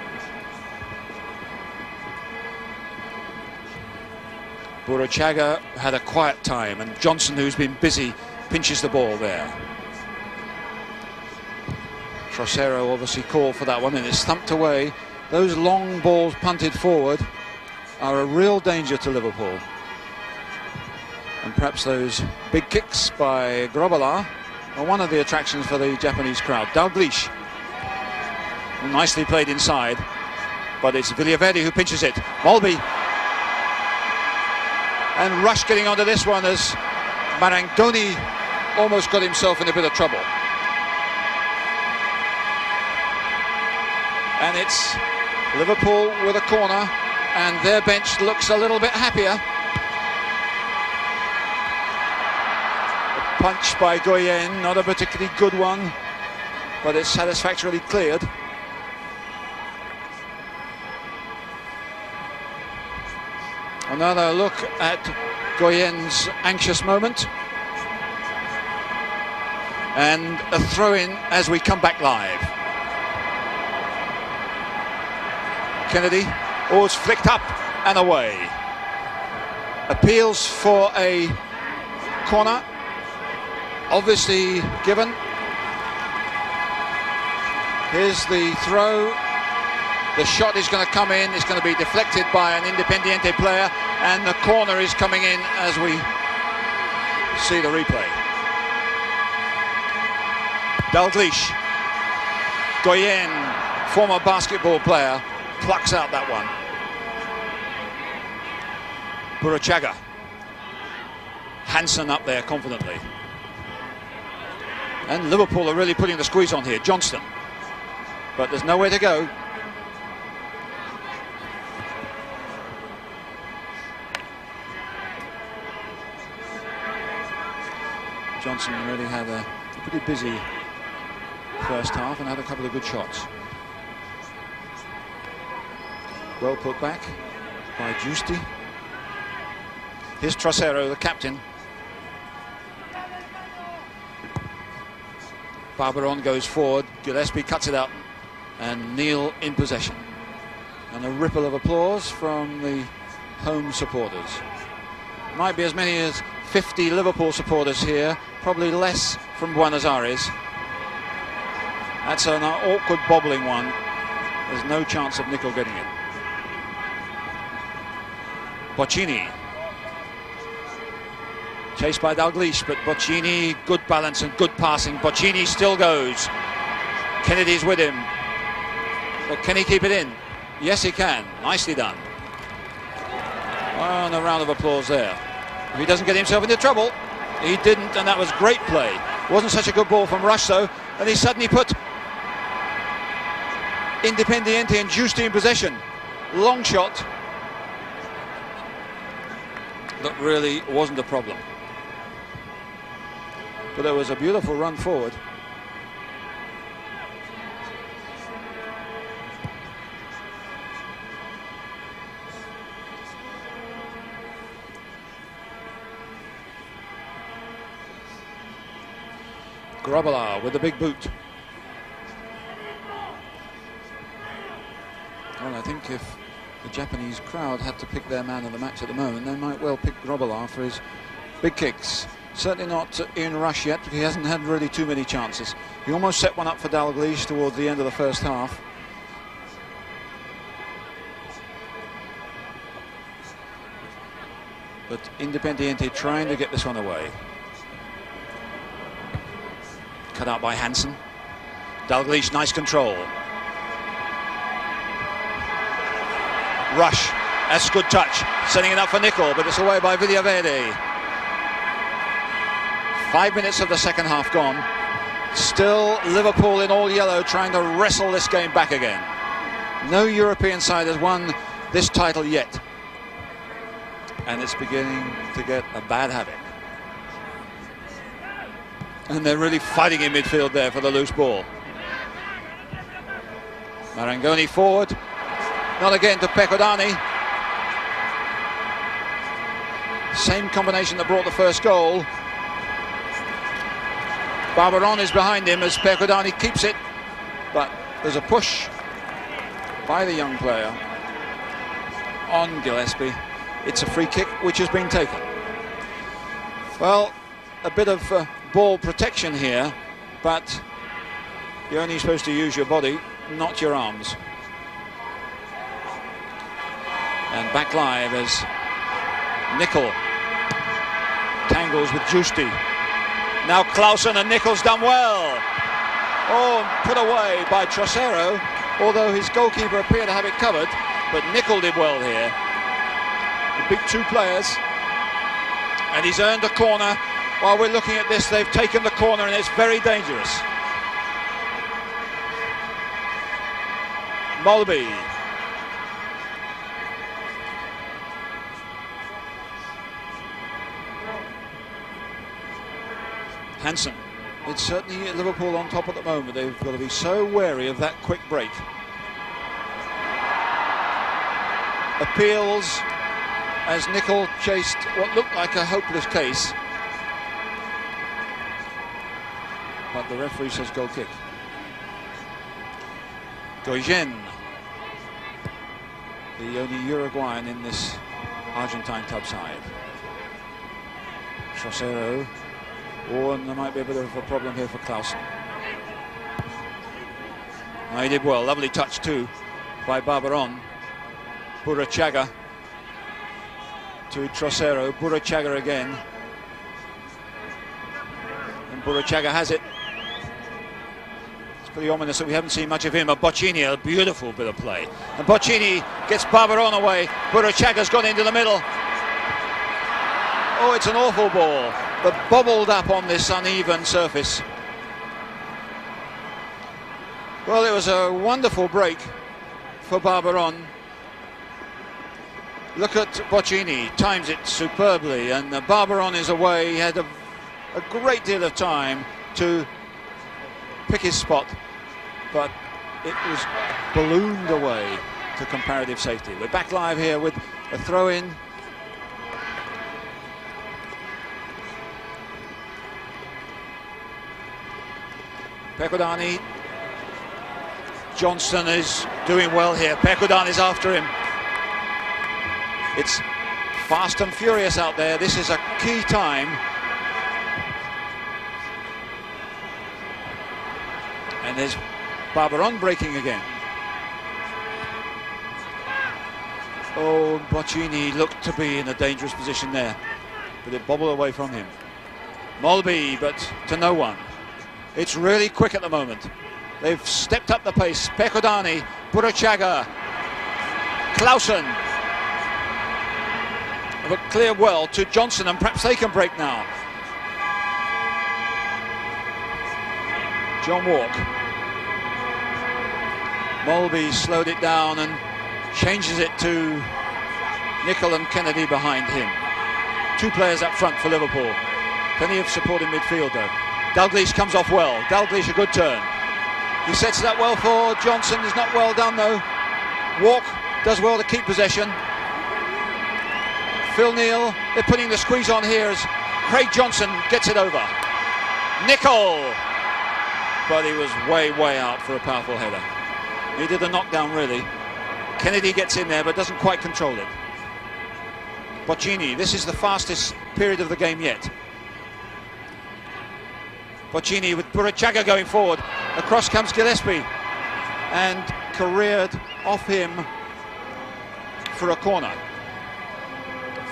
Burruchaga had a quiet time, and Johnson, who's been busy, pinches the ball there. Trocero obviously called for that one, and it's thumped away. Those long balls punted forward are a real danger to Liverpool. And perhaps those big kicks by Grobala are one of the attractions for the Japanese crowd. Dalglish, nicely played inside, but it's Villaverde who pinches it. Molby, and Rush getting onto this one as Marangoni almost got himself in a bit of trouble. And it's Liverpool with a corner, and their bench looks a little bit happier. A punch by Goyen, not a particularly good one, but it's satisfactorily cleared. Another look at Goyen's anxious moment. And a throw-in as we come back live. Kennedy, always flicked up and away. Appeals for a corner, obviously given. Here's the throw. The shot is going to come in, it's going to be deflected by an Independiente player, and the corner is coming in as we see the replay. Dalglish, Goyen, former basketball player, plucks out that one. Burruchaga, Hansen up there confidently. And Liverpool are really putting the squeeze on here. Johnston, but there's nowhere to go. Johnson really had a pretty busy first half and had a couple of good shots. Well put back by Giusti. Here's Trocero, the captain. Barberon goes forward, Gillespie cuts it out, and Neil in possession. And a ripple of applause from the home supporters. Might be as many as 50 Liverpool supporters here, probably less from Buenos Aires. That's an awkward bobbling one. There's no chance of Nicol getting it. Boccini. Chased by Dalglish, but Boccini, good balance and good passing. Boccini still goes. Kennedy's with him. But can he keep it in? Yes, he can. Nicely done. Oh, and a round of applause there. If he doesn't get himself into trouble, he didn't, and that was great play. Wasn't such a good ball from Rush, though, and he suddenly put Independiente and Justi in possession. Long shot. That really wasn't a problem. But there was a beautiful run forward. Grobbelaar with the big boot. Well, I think if the Japanese crowd had to pick their man of the match at the moment, they might well pick Grobbelaar for his big kicks. Certainly not in Rush yet, because he hasn't had really too many chances. He almost set one up for Dalglish towards the end of the first half. But Independiente trying to get this one away. Cut out by Hansen. Dalglish, nice control. Rush, that's a good touch. Setting it up for Nicol, but it's away by Villaverde. 5 minutes of the second half gone. Still Liverpool in all yellow, trying to wrestle this game back again. No European side has won this title yet. And it's beginning to get a bad habit. And they're really fighting in midfield there for the loose ball. Marangoni forward. Not again to Percudani. Same combination that brought the first goal. Barberon is behind him as Percudani keeps it. But there's a push by the young player on Gillespie. It's a free kick which has been taken. Well, a bit of ball protection here, but you're only supposed to use your body, not your arms. And back live as Nicol tangles with Justi. Now Clausen, and Nicol's done well. Oh, put away by Trocero, although his goalkeeper appeared to have it covered, but Nicol did well here. The big two players, and he's earned a corner. While we're looking at this, they've taken the corner, and it's very dangerous. Molby. Hansen. It's certainly Liverpool on top at the moment. They've got to be so wary of that quick break. Appeals as Nicol chased what looked like a hopeless case. But the referee says goal kick. Goigen, the only Uruguayan in this Argentine club side. Trocero. Oh, and there might be a bit of a problem here for Clausen. No, he did well. Lovely touch too by Barberon. Burachaga to Trocero. Burachaga again. And Burachaga has it. It's pretty ominous that we haven't seen much of him. But Boccini, a beautiful bit of play. And Boccini gets Barberon away. Burachaga's gone into the middle. Oh, it's an awful ball. But bobbled up on this uneven surface. Well, it was a wonderful break for Barberon. Look at Boccini, times it superbly, and Barberon is away. He had a great deal of time to pick his spot, but it was ballooned away to comparative safety. We're back live here with a throw-in. Percudani. Johnson is doing well here. Percudani's after him. It's fast and furious out there. This is a key time. And there's Barberon breaking again. Oh, Boccini looked to be in a dangerous position there, but it bobbled away from him. Molby, but to no one. It's really quick at the moment. They've stepped up the pace. Percudani, Burachaga, Clausen. But clear well to Johnson, and perhaps they can break now. John Walk. Molby slowed it down and changes it to Nicol and Kennedy behind him. Two players up front for Liverpool. Plenty of support in midfield though. Dalglish comes off well. Dalglish a good turn. He sets it up well for Johnson. Is not well done though. Walk does well to keep possession. Phil Neal, they're putting the squeeze on here as Craig Johnson gets it over. Nicol! But he was way out for a powerful header. He did the knockdown really. Kennedy gets in there but doesn't quite control it. Boccini, this is the fastest period of the game yet. Boccini with Burachaga going forward. Across comes Gillespie and careered off him for a corner.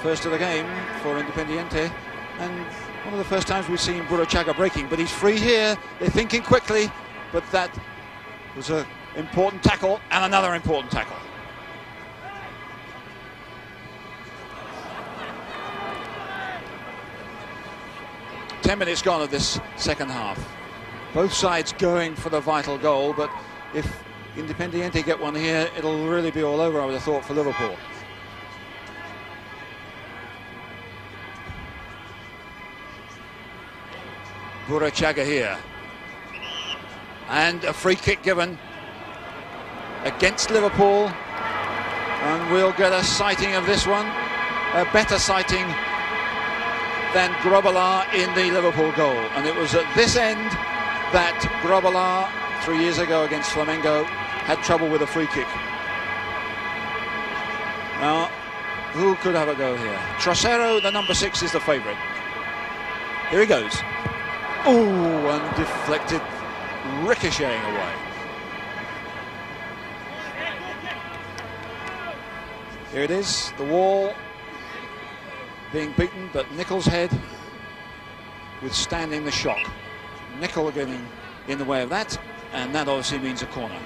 First of the game for Independiente, and one of the first times we've seen Burachaga breaking, but he's free here. They're thinking quickly, but that was an important tackle and another important tackle. Ten minutes gone of this second half. Both sides going for the vital goal, but if Independiente get one here, it'll really be all over, I would have thought, for Liverpool. Burachaga here. And a free kick given against Liverpool. And we'll get a sighting of this one. A better sighting than Grobbelaar in the Liverpool goal. And it was at this end that Grobbelaar 3 years ago against Flamengo had trouble with a free kick. Now, who could have a go here? Trocero, the number 6, is the favourite. Here he goes. Oh, and deflected, ricocheting away. Here it is, the wall being beaten, but Nicol's head withstanding the shock. Nicol getting in the way of that, and that obviously means a corner.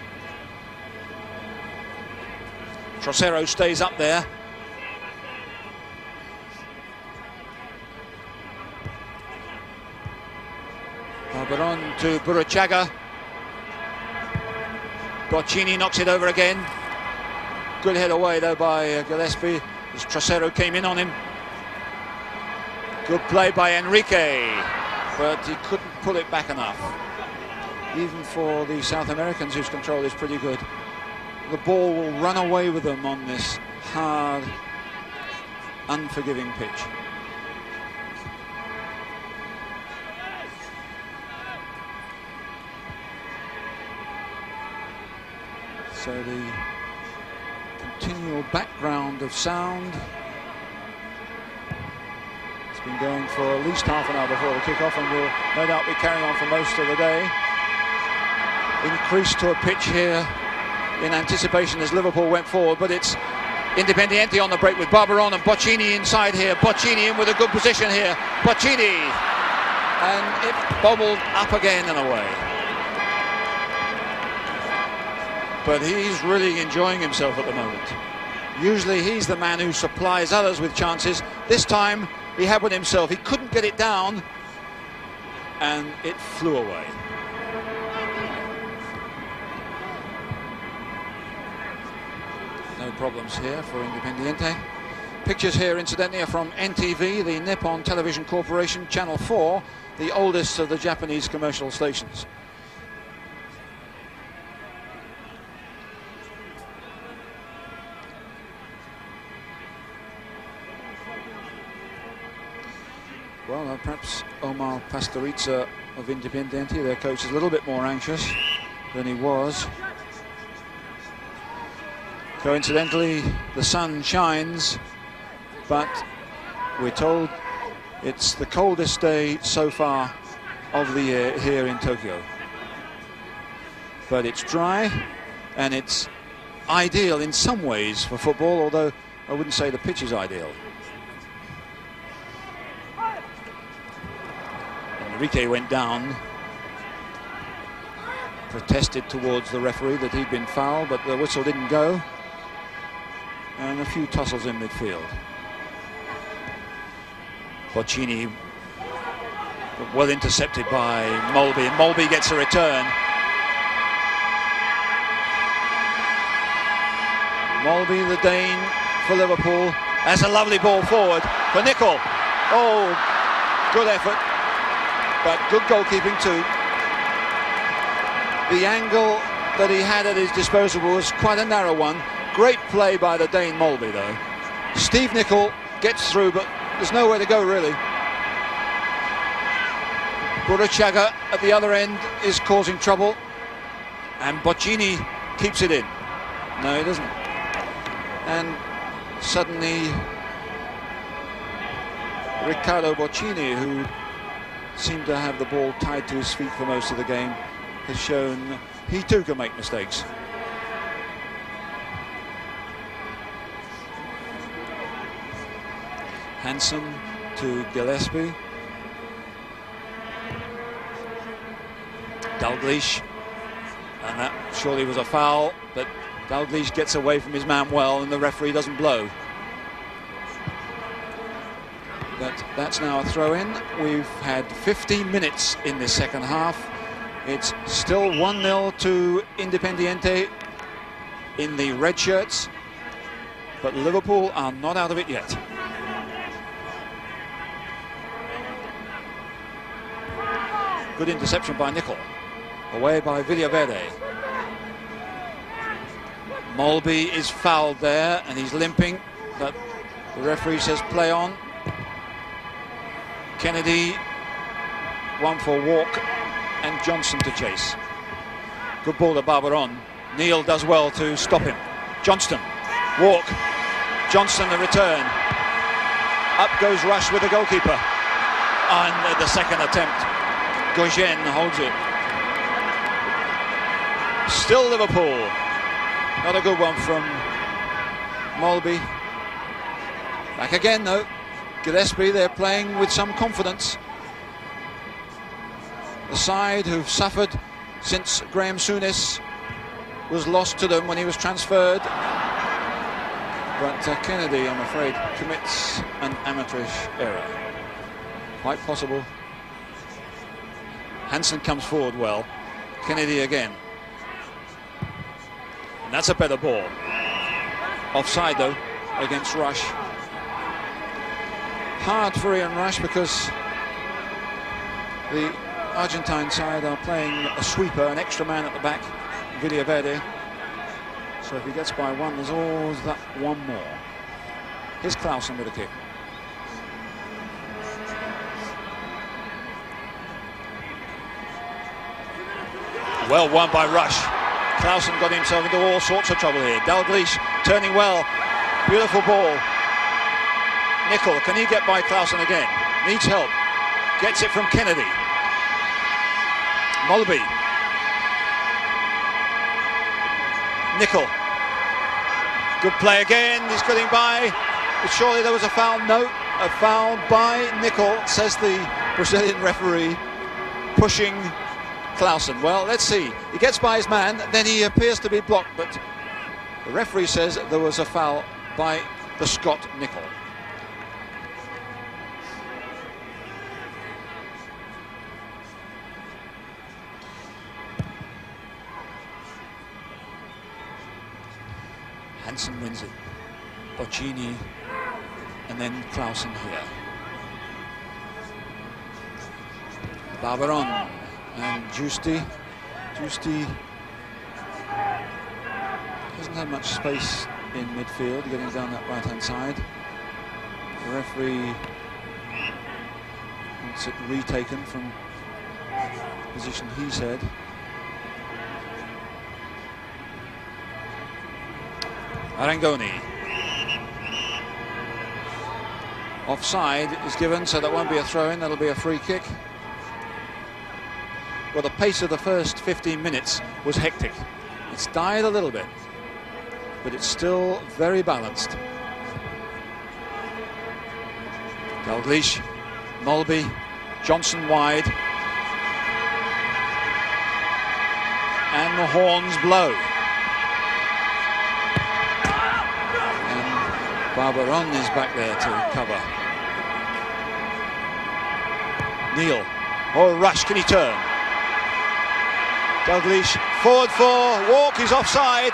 Trocero stays up there. Barberon to Burachaga. Boccini knocks it over again. Good head away though by Gillespie as Trocero came in on him. Good play by Enrique, but he couldn't pull it back enough. Even for the South Americans, whose control is pretty good, the ball will run away with them on this hard, unforgiving pitch. So the continual background of sound. It's been going for at least half an hour before the kick-off, and will no doubt be carrying on for most of the day. Increased to a pitch here in anticipation as Liverpool went forward, but it's Independiente on the break with Barberon and Boccini inside here. Boccini in with a good position here. Boccini, and it bobbled up again and away. But he's really enjoying himself at the moment. Usually he's the man who supplies others with chances. This time he had one himself. He couldn't get it down, and it flew away. No problems here for Independiente. Pictures here, incidentally, are from NTV, the Nippon Television Corporation, Channel 4, the oldest of the Japanese commercial stations. Well, perhaps Omar Pastoriza of Independiente, their coach, is a little bit more anxious than he was. Coincidentally, the sun shines, but we're told it's the coldest day so far of the year here in Tokyo. But it's dry and it's ideal in some ways for football, although I wouldn't say the pitch is ideal. Enrique went down, protested towards the referee that he'd been fouled, but the whistle didn't go. And a few tussles in midfield. Boccini well intercepted by Molby, and Molby gets a return. Molby, the Dane for Liverpool, has a lovely ball forward for Nicol. Oh, good effort, but good goalkeeping too. The angle that he had at his disposal was quite a narrow one. Great play by the Dane Molby though. Steve Nicol gets through, but there's nowhere to go really. Burachaga at the other end is causing trouble, and Boccini keeps it in. No, he doesn't. And suddenly Riccardo Boccini, who seemed to have the ball tied to his feet for most of the game, has shown he too can make mistakes. Hansen to Gillespie. Dalglish, and that surely was a foul, but Dalglish gets away from his man well, and the referee doesn't blow. But that's now a throw-in. We've had 15 minutes in this second half. It's still 1-0 to Independiente in the red shirts, but Liverpool are not out of it yet. Good interception by Nicol. Away by Villaverde. Molby is fouled there and he's limping, but the referee says play on. Kennedy, one for Walk, and Johnson to chase. Good ball to Barbaron. Neil does well to stop him. Johnston, Walk, Johnson the return. Up goes Rush with the goalkeeper. And the second attempt, Gauguin holds it. Still Liverpool. Not a good one from Molby. Back again though. Gillespie, they're playing with some confidence. The side who've suffered since Graham Souness was lost to them when he was transferred. But Kennedy, I'm afraid, commits an amateurish error. Quite possible. Hansen comes forward well. Kennedy again. And that's a better ball. Offside though against Rush. Hard for Ian Rush because the Argentine side are playing a sweeper, an extra man at the back, Villaverde. So if he gets by one, there's always that one more. Here's Clausen with a kick. Well won by Rush. Clausen got himself into all sorts of trouble here. Dalglish turning well. Beautiful ball. Nicol, can he get by Clausen again? Needs help. Gets it from Kennedy. Molby. Nicol. Good play again. He's getting by. But surely there was a foul. No, a foul by Nicol, says the Brazilian referee, pushing Clausen. Well, let's see. He gets by his man, then he appears to be blocked, but the referee says there was a foul by the Scot Nicol. Hansen wins it. Boccini and then Clausen here. Barbaron and Giusti. Giusti doesn't have much space in midfield, getting down that right-hand side. The referee wants it retaken from the position he's had. Marangoni. Offside is given, so that won't be a throw-in, that'll be a free kick. Well, the pace of the first 15 minutes was hectic. It's died a little bit, but it's still very balanced. Dalglish, Mulby, Johnson wide. And the horns blow. And Barbaron is back there to cover. Neil, or Rush, can he turn? Dalglish, forward for Walk, he's offside.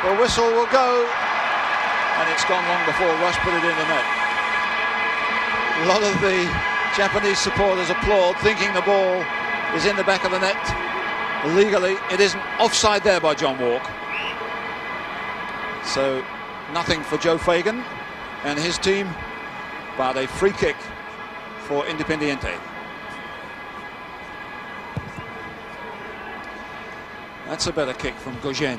The whistle will go, and it's gone long before Rush put it in the net. A lot of the Japanese supporters applaud, thinking the ball is in the back of the net. Legally, it isn't. Offside there by John Walk. So, nothing for Joe Fagan and his team, but a free kick for Independiente. That's a better kick from Gauguin.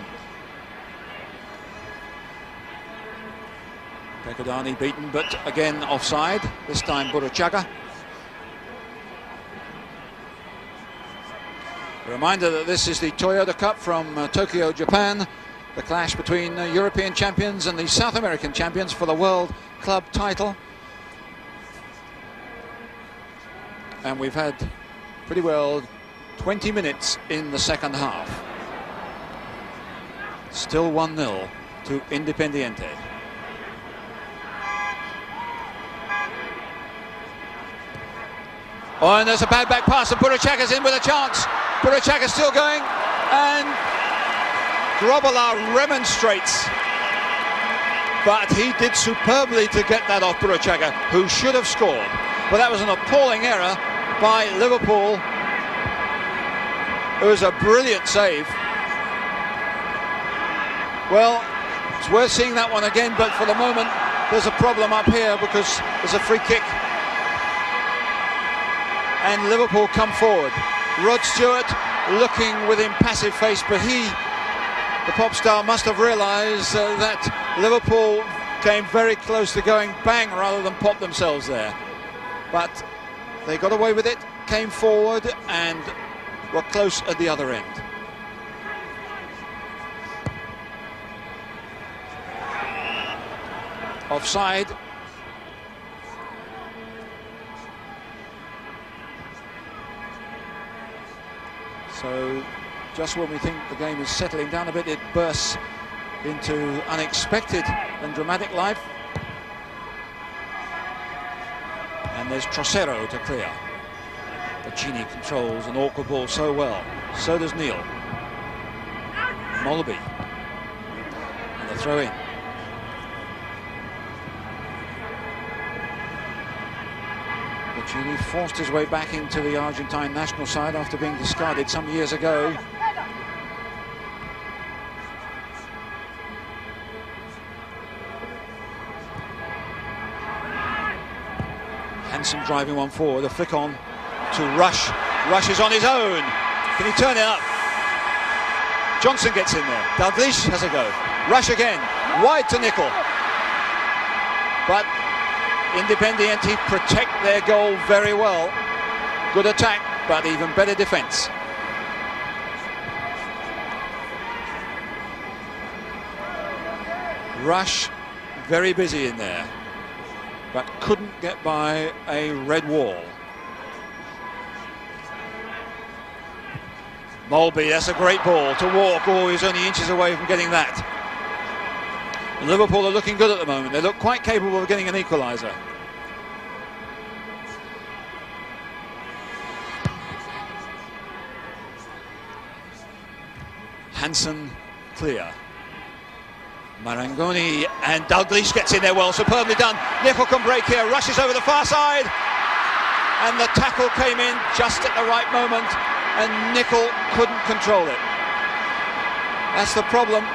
Percudani beaten, but again offside, this time Buruchaga. A reminder that this is the Toyota Cup from Tokyo, Japan, the clash between European champions and the South American champions for the World Club title. And we've had pretty well 20 minutes in the second half. Still 1-0 to Independiente. Oh, and there's a bad back pass, and Buruchaga's in with a chance. Buruchaga's still going, and Grobbelaar remonstrates. But he did superbly to get that off Buruchaga, who should have scored. But that was an appalling error by Liverpool. It was a brilliant save. Well, it's worth seeing that one again, but for the moment, there's a problem up here because there's a free kick. And Liverpool come forward. Rod Stewart looking with impassive face, but the pop star, must have realised that Liverpool came very close to going bang rather than pop themselves there. But they got away with it, came forward, and were close at the other end. Offside. So just when we think the game is settling down a bit, it bursts into unexpected and dramatic life. And there's Trocero to clear. Bacchini controls an awkward ball so well. So does Neil. Mulby. And the throw in. Bacchini forced his way back into the Argentine national side after being discarded some years ago. Hansen driving one forward, a flick on to Rush. Rush is on his own. Can he turn it up? Johnson gets in there. Dalglish has a go. Rush again, wide to Nickel. But Independiente protect their goal very well. Good attack, but even better defence. Rush very busy in there, but couldn't get by a red wall. Mulby, that's a great ball to Walk. Oh, he's only inches away from getting that. And Liverpool are looking good at the moment. They look quite capable of getting an equaliser. Hansen clear. Marangoni and Dalglish gets in there well, superbly done. Nickel can break here, rushes over the far side, and the tackle came in just at the right moment, and Nickel couldn't control it. That's the problem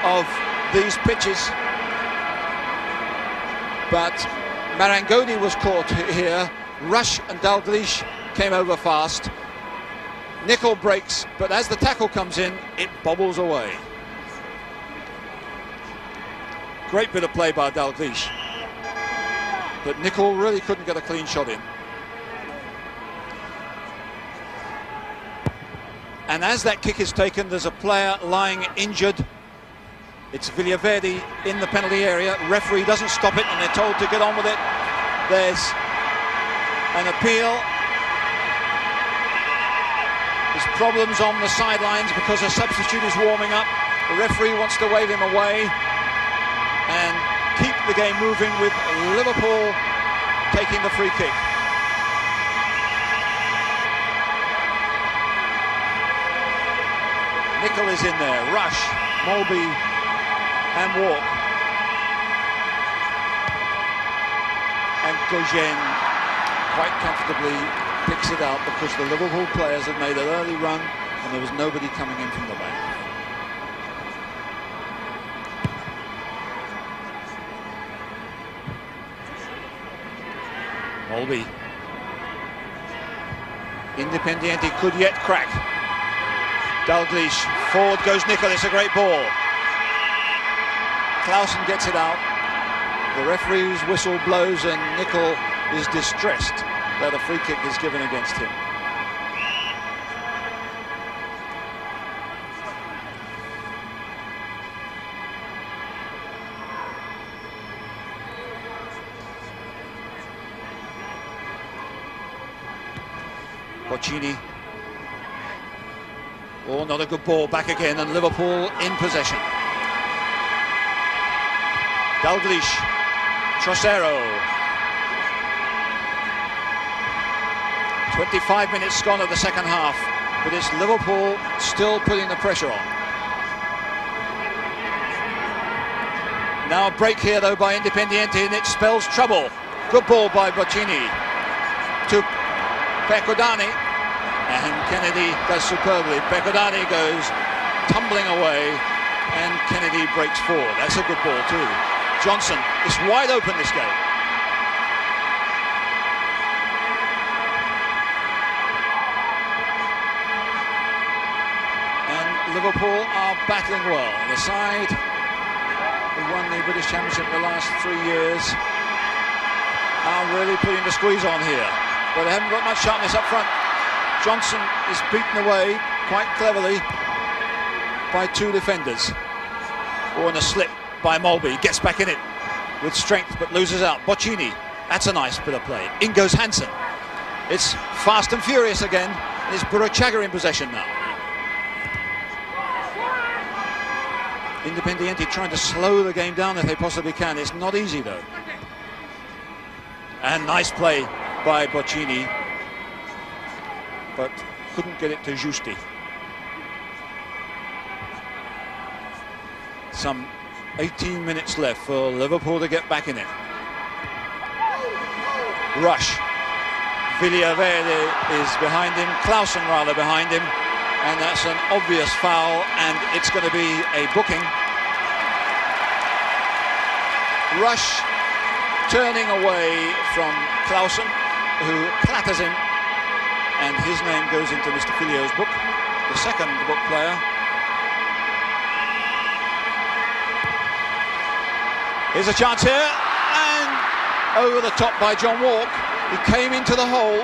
of these pitches. But Marangoni was caught here Rush and Dalglish came over fast. Nicol breaks, but as the tackle comes in, it bobbles away. Great bit of play by Dalglish, but Nicol really couldn't get a clean shot in. And as that kick is taken, there's a player lying injured. It's Villaverde in the penalty area. Referee doesn't stop it, and they're told to get on with it. There's an appeal. There's problems on the sidelines because a substitute is warming up. The referee wants to wave him away and keep the game moving, with Liverpool taking the free kick. Nicol is in there, Rush, Molby and Walk. And Gauguin quite comfortably picks it out because the Liverpool players had made an early run and there was nobody coming in from the back. Molby. Independiente could yet crack. Dalglish, forward goes Nicol, it's a great ball. Clausen gets it out. The referee's whistle blows and Nicol is distressed that a free kick is given against him. Boccini. Oh, not a good ball, back again, and Liverpool in possession. Dalglish, Trocero. 25 minutes gone of the second half, but it's Liverpool still putting the pressure on. Now a break here though by Independiente, and it spells trouble. Good ball by Boccini to Percudani, and Kennedy does superbly. Percudani goes tumbling away and Kennedy breaks forward. That's a good ball too. Johnson is wide open this game. And Liverpool are battling well. The side who won the British Championship the last 3 years are really putting the squeeze on here, but they haven't got much sharpness up front. Johnson is beaten away quite cleverly by two defenders. Or in a slip by Molby, gets back in it with strength but loses out. Boccini, that's a nice bit of play. In goes Hansen. It's fast and furious again. It's Burachaga in possession now. Independiente trying to slow the game down if they possibly can. It's not easy though. And nice play by Boccini, but couldn't get it to Giusti. Some 18 minutes left for Liverpool to get back in it. Rush. Villaverde is behind him, Clausen rather behind him, and that's an obvious foul, and it's going to be a booking. Rush turning away from Clausen, who clatters him, and his name goes into Mr. Filio's book, the second book player. Here's a chance here, and over the top by John Walk. He came into the hole.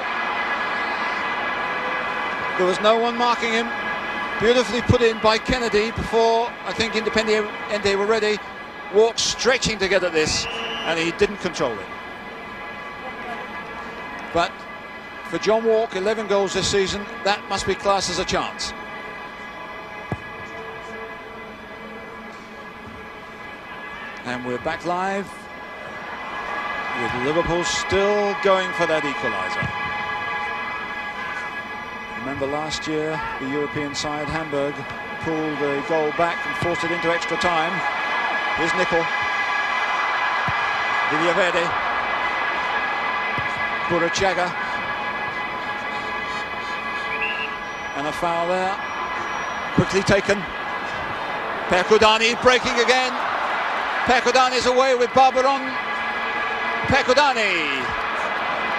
There was no one marking him. Beautifully put in by Kennedy before I think Independiente were ready. Walk stretching to get at this, and he didn't control it. But for John Walk, 11 goals this season, that must be classed as a chance. And we're back live with Liverpool still going for that equaliser. Remember last year, the European side, Hamburg, pulled the goal back and forced it into extra time. Here's Nicol. Villaverde. Burachaga. And a foul there. Quickly taken. Percudani breaking again. Percudani is away with Barbaron. Percudani.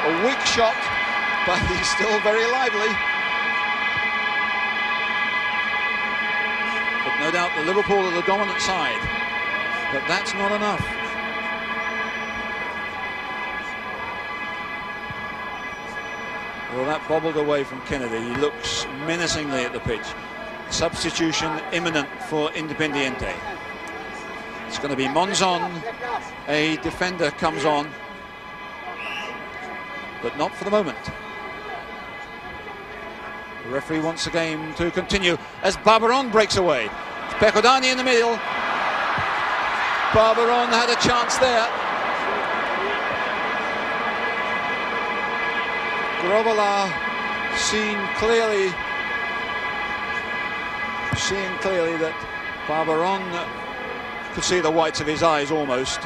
A weak shot, but he's still very lively. But no doubt the Liverpool are the dominant side. But that's not enough. Well, that bobbled away from Kennedy. He looks menacingly at the pitch. Substitution imminent for Independiente. It's going to be Monzon. A defender comes on, but not for the moment. The referee wants the game to continue as Barbaron breaks away. Percudani in the middle. Barbaron had a chance there. Grobbelaar seeing clearly that Barbaron could see the whites of his eyes almost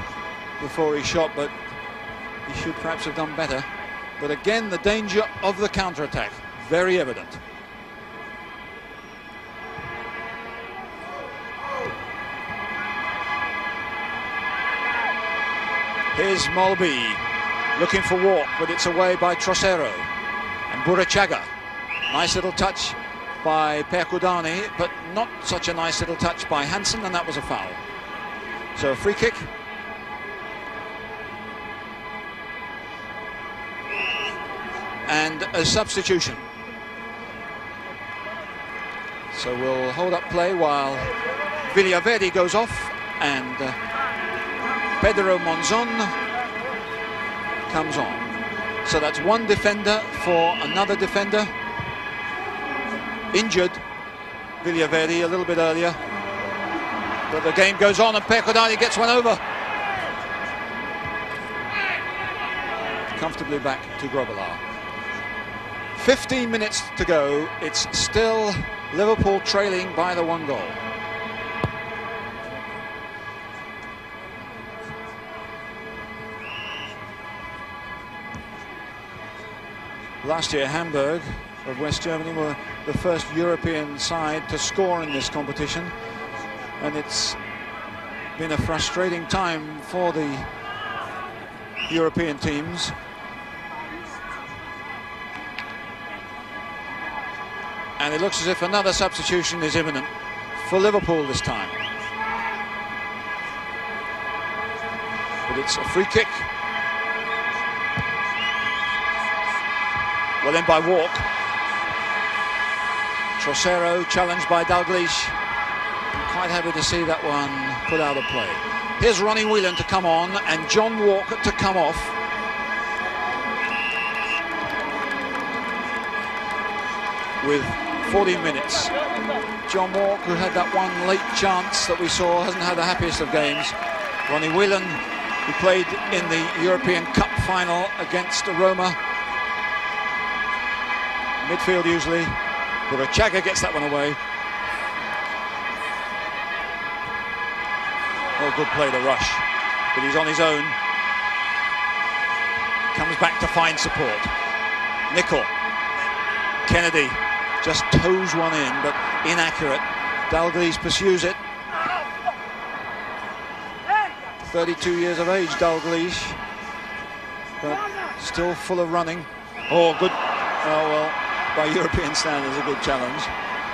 before he shot, but he should perhaps have done better. But again, the danger of the counter-attack, very evident. Here's Molby looking for walk, but it's away by Trocero. And Burachaga, nice little touch by Percudani, but not such a nice little touch by Hansen, and that was a foul. So a free kick. And a substitution. So we'll hold up play while Villaverde goes off and Pedro Monzon comes on. So that's one defender for another defender. Injured Villaverde a little bit earlier. But the game goes on and Percudani gets one over. Comfortably back to Grobbelaar. 15 minutes to go. It's still Liverpool trailing by the 1 goal. Last year, Hamburg of West Germany were the first European side to score in this competition. And it's been a frustrating time for the European teams. And it looks as if another substitution is imminent for Liverpool this time. But it's a free kick. Well, in by Walk. Trocero challenged by Dalglish. Quite happy to see that one put out of play. Here's Ronnie Whelan to come on and John Walker to come off. With 40 minutes. John Walker, who had that one late chance that we saw, hasn't had the happiest of games. Ronnie Whelan, who played in the European Cup final against Roma. Midfield usually. Burachaga gets that one away. Oh, good play to Rush, but he's on his own. Comes back to find support. Nicol. Kennedy just toes one in, but inaccurate. Dalglish pursues it. 32 years of age, Dalglish, but still full of running. Oh, good. Oh, well, by European standards, a good challenge.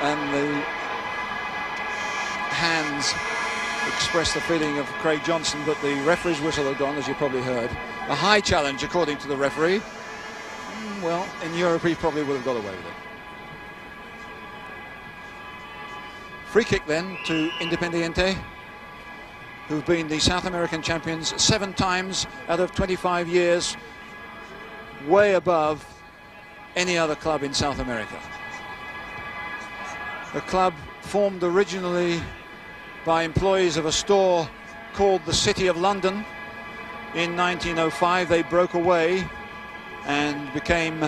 And the hands express the feeling of Craig Johnson, but the referee's whistle had gone, as you probably heard. A high challenge, according to the referee. Well, in Europe, he probably would have got away with it. Free kick then to Independiente, who've been the South American champions 7 times out of 25 years, way above any other club in South America. A club formed originally by employees of a store called the City of London. In 1905 they broke away and became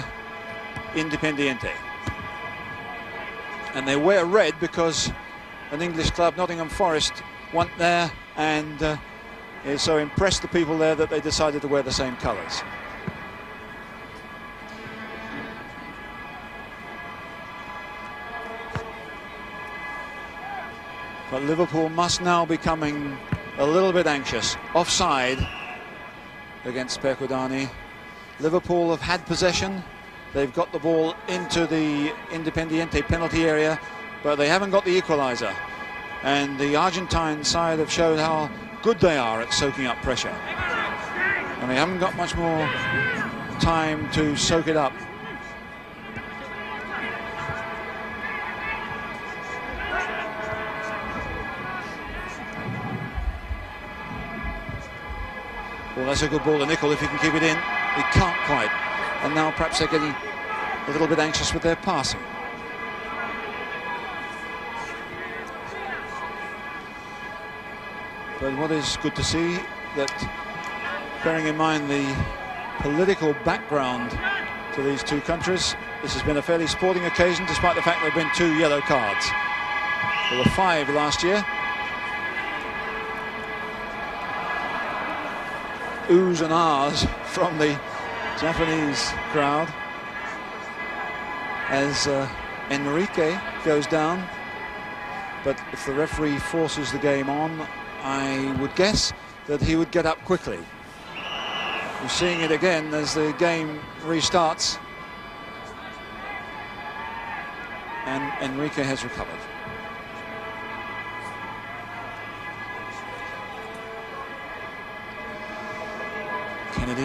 Independiente. And they wear red because an English club, Nottingham Forest, went there and so impressed the people there that they decided to wear the same colours. But Liverpool must now be becoming a little bit anxious. Offside against Percudani. Liverpool have had possession. They've got the ball into the Independiente penalty area, but they haven't got the equaliser. And the Argentine side have showed how good they are at soaking up pressure. And they haven't got much more time to soak it up. Well, that's a good ball to Nickel if he can keep it in. He can't quite. And now perhaps they're getting a little bit anxious with their passing. But what is good to see, that bearing in mind the political background to these two countries, this has been a fairly sporting occasion, despite the fact there have been 2 yellow cards. There were 5 last year. Oohs and ahs from the Japanese crowd as Enrique goes down. But if the referee forces the game on, I would guess that he would get up quickly. We're seeing it again as the game restarts. And Enrique has recovered. Kennedy,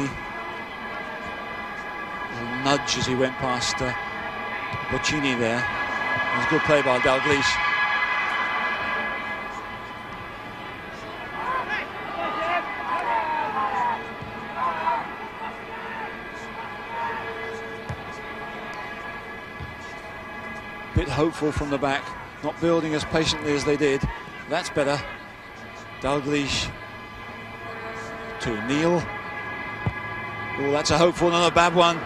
a little nudge as he went past Boccini there. It was a good play by Dalglish. Bit hopeful from the back, not building as patiently as they did. That's better. Dalglish to Neil. Oh, that's a hopeful, not a bad one.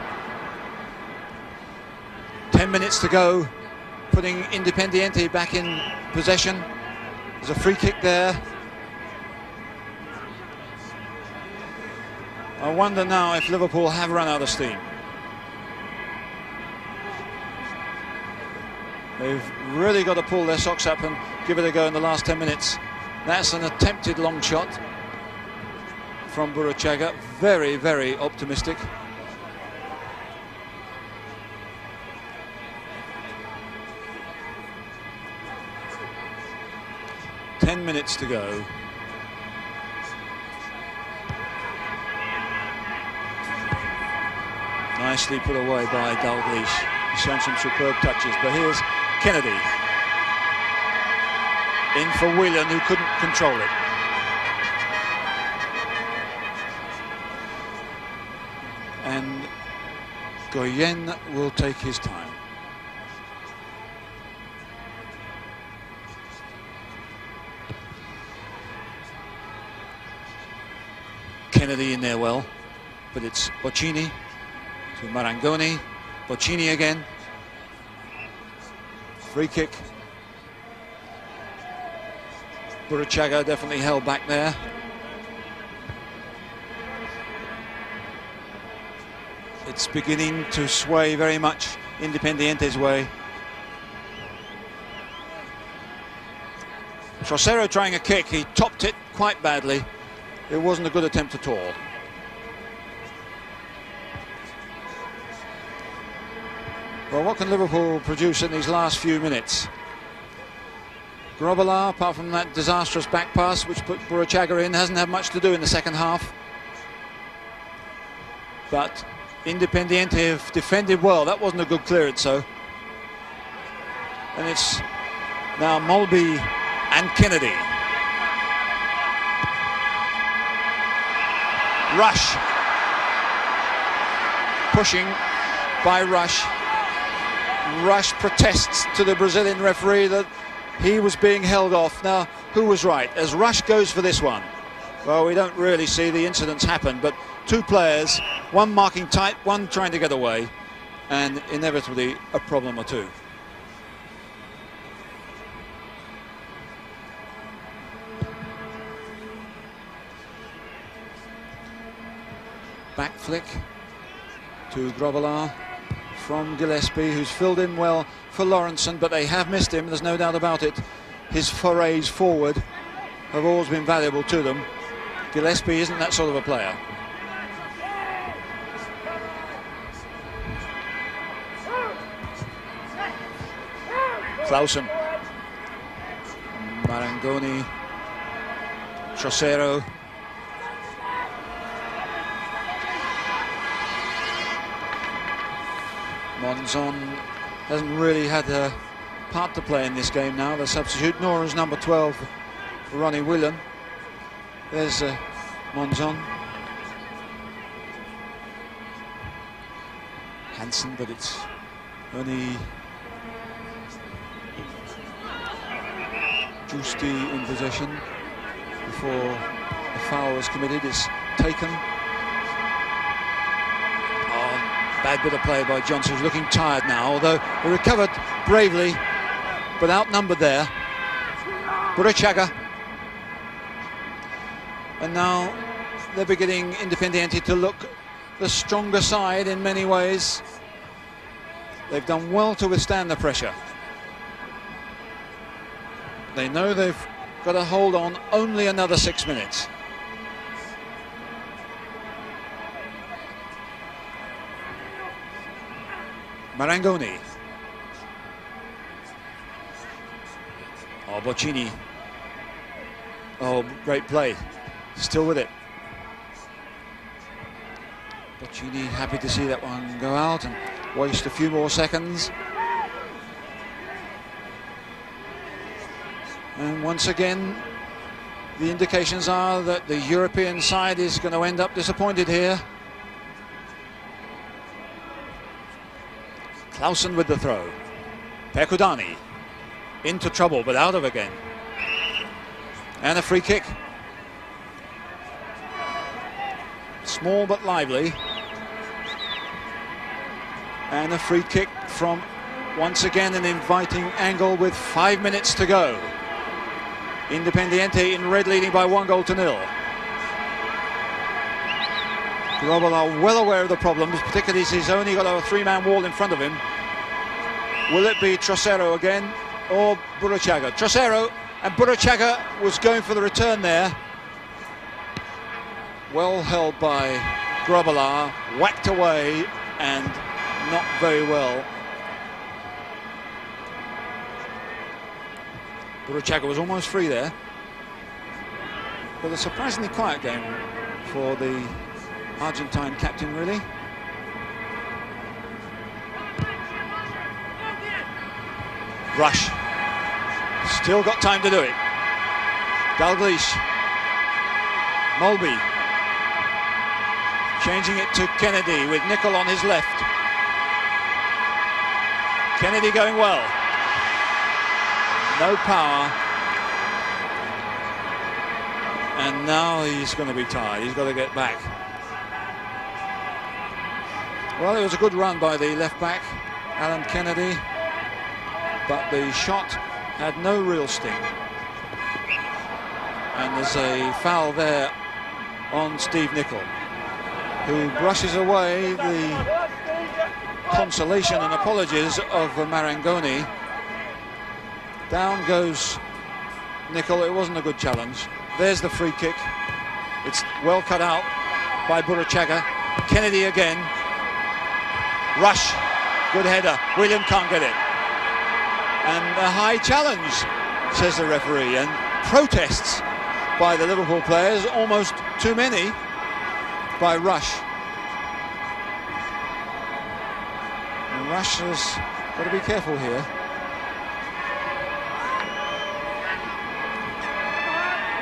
10 minutes to go, putting Independiente back in possession. There's a free kick there. I wonder now if Liverpool have run out of steam. They've really got to pull their socks up and give it a go in the last 10 minutes. That's an attempted long shot from Burruchaga. Very, very optimistic. Ten minutes to go. Nicely put away by Dalglish. He's shown some superb touches, but here's Kennedy in for Whelan, who couldn't control it. And Goyen will take his time. Kennedy in there well, but it's Boccini to Marangoni. Boccini again. Free kick. Burruchaga definitely held back there. It's beginning to sway very much Independiente's way. Trocero trying a kick, he topped it quite badly. It wasn't a good attempt at all. Well, what can Liverpool produce in these last few minutes? Grobbelaar, apart from that disastrous back pass which put Burruchaga in, hasn't had much to do in the second half. But Independiente have defended well. That wasn't a good clearance, so. And it's now Mulby and Kennedy. Rush. Pushing by Rush. Rush protests to the Brazilian referee that he was being held off. Now, who was right? As Rush goes for this one, well, we don't really see the incidents happen, but two players, one marking tight, one trying to get away, and inevitably a problem or two. Back flick to Grobbelaar from Gillespie, who's filled in well for Lawrenson, but they have missed him, there's no doubt about it. His forays forward have always been valuable to them. Gillespie isn't that sort of a player. Clausen, Marangoni, Trocero, Monzon hasn't really had a part to play in this game now, the substitute, nor is number 12 Ronnie Whelan. There's Monzon. Hansen, but it's only Giusti in possession before the foul was committed. It's taken. Oh, bad bit of play by Johnson, who's looking tired now, although he recovered bravely, but outnumbered there. Burachaga. And now they're beginning Independiente to look the stronger side in many ways. They've done well to withstand the pressure. They know they've got to hold on only another 6 minutes. Marangoni. Oh, Boccini. Oh, great play. Still with it. Boccini happy to see that one go out and waste a few more seconds. And once again, the indications are that the European side is going to end up disappointed here. Clausen with the throw. Percudani into trouble, but out of again. And a free kick. Small but lively. And a free kick from, once again, an inviting angle with 5 minutes to go. Independiente in red, leading by 1-0. Grobbelaar well aware of the problems, particularly as he's only got a three-man wall in front of him. Will it be Trocero again or Burachaga? Trocero, and Burachaga was going for the return there. Well held by Grobbelaar, whacked away and not very well. Burachaga was almost free there. But a surprisingly quiet game for the Argentine captain, really. Rush. Still got time to do it. Dalglish. Mulby. Changing it to Kennedy with Nicol on his left. Kennedy going well. No power. And now he's going to be tired. He's got to get back. Well, it was a good run by the left back, Alan Kennedy, but the shot had no real sting. And there's a foul there on Steve Nicol, who brushes away the consolation and apologies of Marangoni. Down goes Nicol. It wasn't a good challenge. There's the free kick. It's well cut out by Burachaga. Kennedy again. Rush. Good header. William can't get it. And a high challenge, says the referee. And protests by the Liverpool players, almost too many by Rush. And Rush has got to be careful here.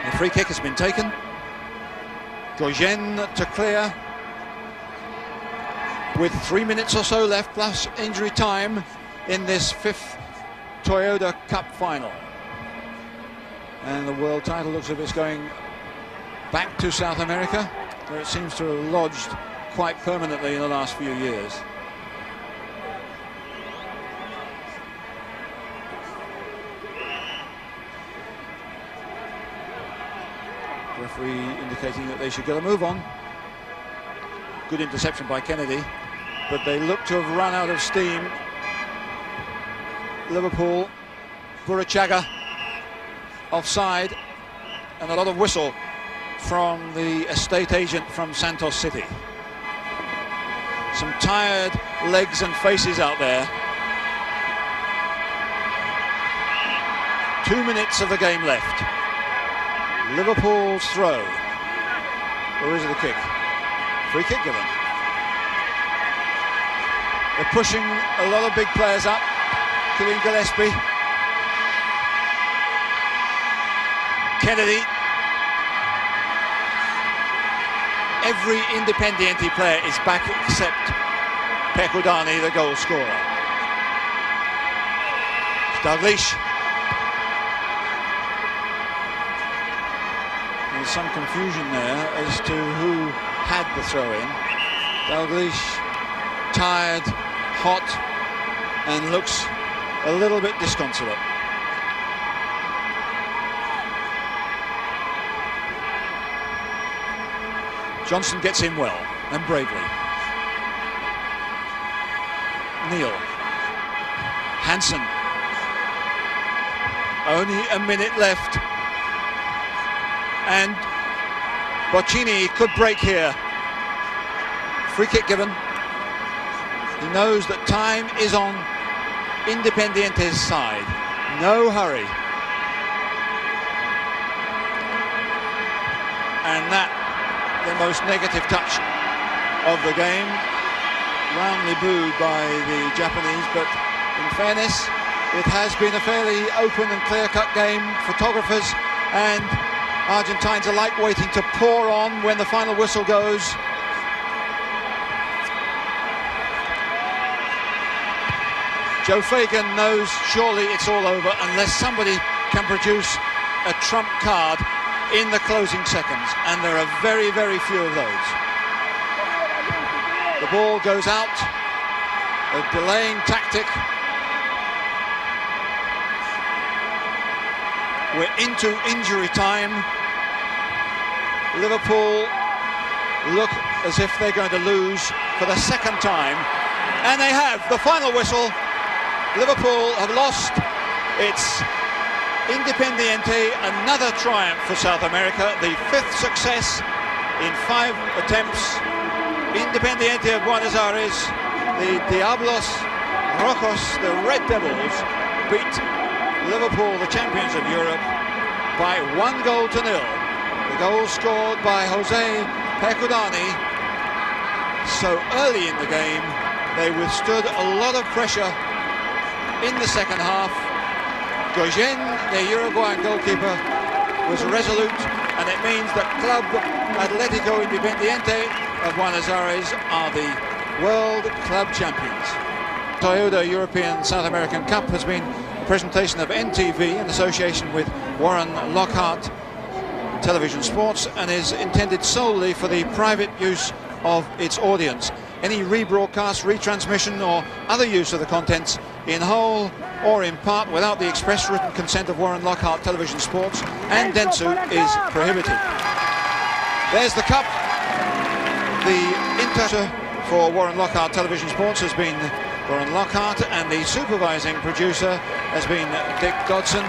The free kick has been taken. Goyen to clear with 3 minutes or so left, plus injury time in this fifth Toyota Cup final. And the world title looks as if it's going back to South America, where it seems to have lodged quite permanently in the last few years. Referee indicating that they should get a move on. Good interception by Kennedy, but they look to have run out of steam. Liverpool. Burachaga offside, and a lot of whistle from the estate agent from Santos City. Some tired legs and faces out there. 2 minutes of the game left. Liverpool's throw. Or is it a kick? Free kick given. They're pushing a lot of big players up. Kylian Gillespie. Kennedy. Every Independiente player is back except Percudani, the goal scorer. Dalglish. There's some confusion there as to who had the throw-in. Dalglish, tired, hot, and looks a little bit disconsolate. Johnson gets in well and bravely. Neil. Hansen. Only a minute left. And Boccini could break here. Free kick given. He knows that time is on Independiente's side. No hurry. And that, the most negative touch of the game, roundly booed by the Japanese, but in fairness, it has been a fairly open and clear-cut game. Photographers and Argentines alike waiting to pour on when the final whistle goes. Joe Fagan knows surely it's all over unless somebody can produce a trump card in the closing seconds, and there are very, very few of those. The ball goes out, a delaying tactic. We're into injury time. Liverpool look as if they're going to lose for the second time, and they have. The final whistle. Liverpool have lost. It's Independiente, another triumph for South America, the 5th success in 5 attempts. Independiente of Buenos Aires, the Diablos Rojos, the Red Devils, beat Liverpool, the champions of Europe, by 1-0. The goal scored by José Percudani. So early in the game, they withstood a lot of pressure in the second half. Goyen, the Uruguayan goalkeeper, was resolute, and it means that Club Atlético Independiente of Buenos Aires are the World Club Champions. Toyota European South American Cup has been a presentation of NTV in association with Warren Lockhart Television Sports, and is intended solely for the private use of its audience. Any rebroadcast, retransmission or other use of the contents in whole or in part without the express written consent of Warren Lockhart Television Sports and Dentsu is prohibited. There's the cup. The interpreter for Warren Lockhart Television Sports has been Warren Lockhart, and the supervising producer has been Dick Dodson.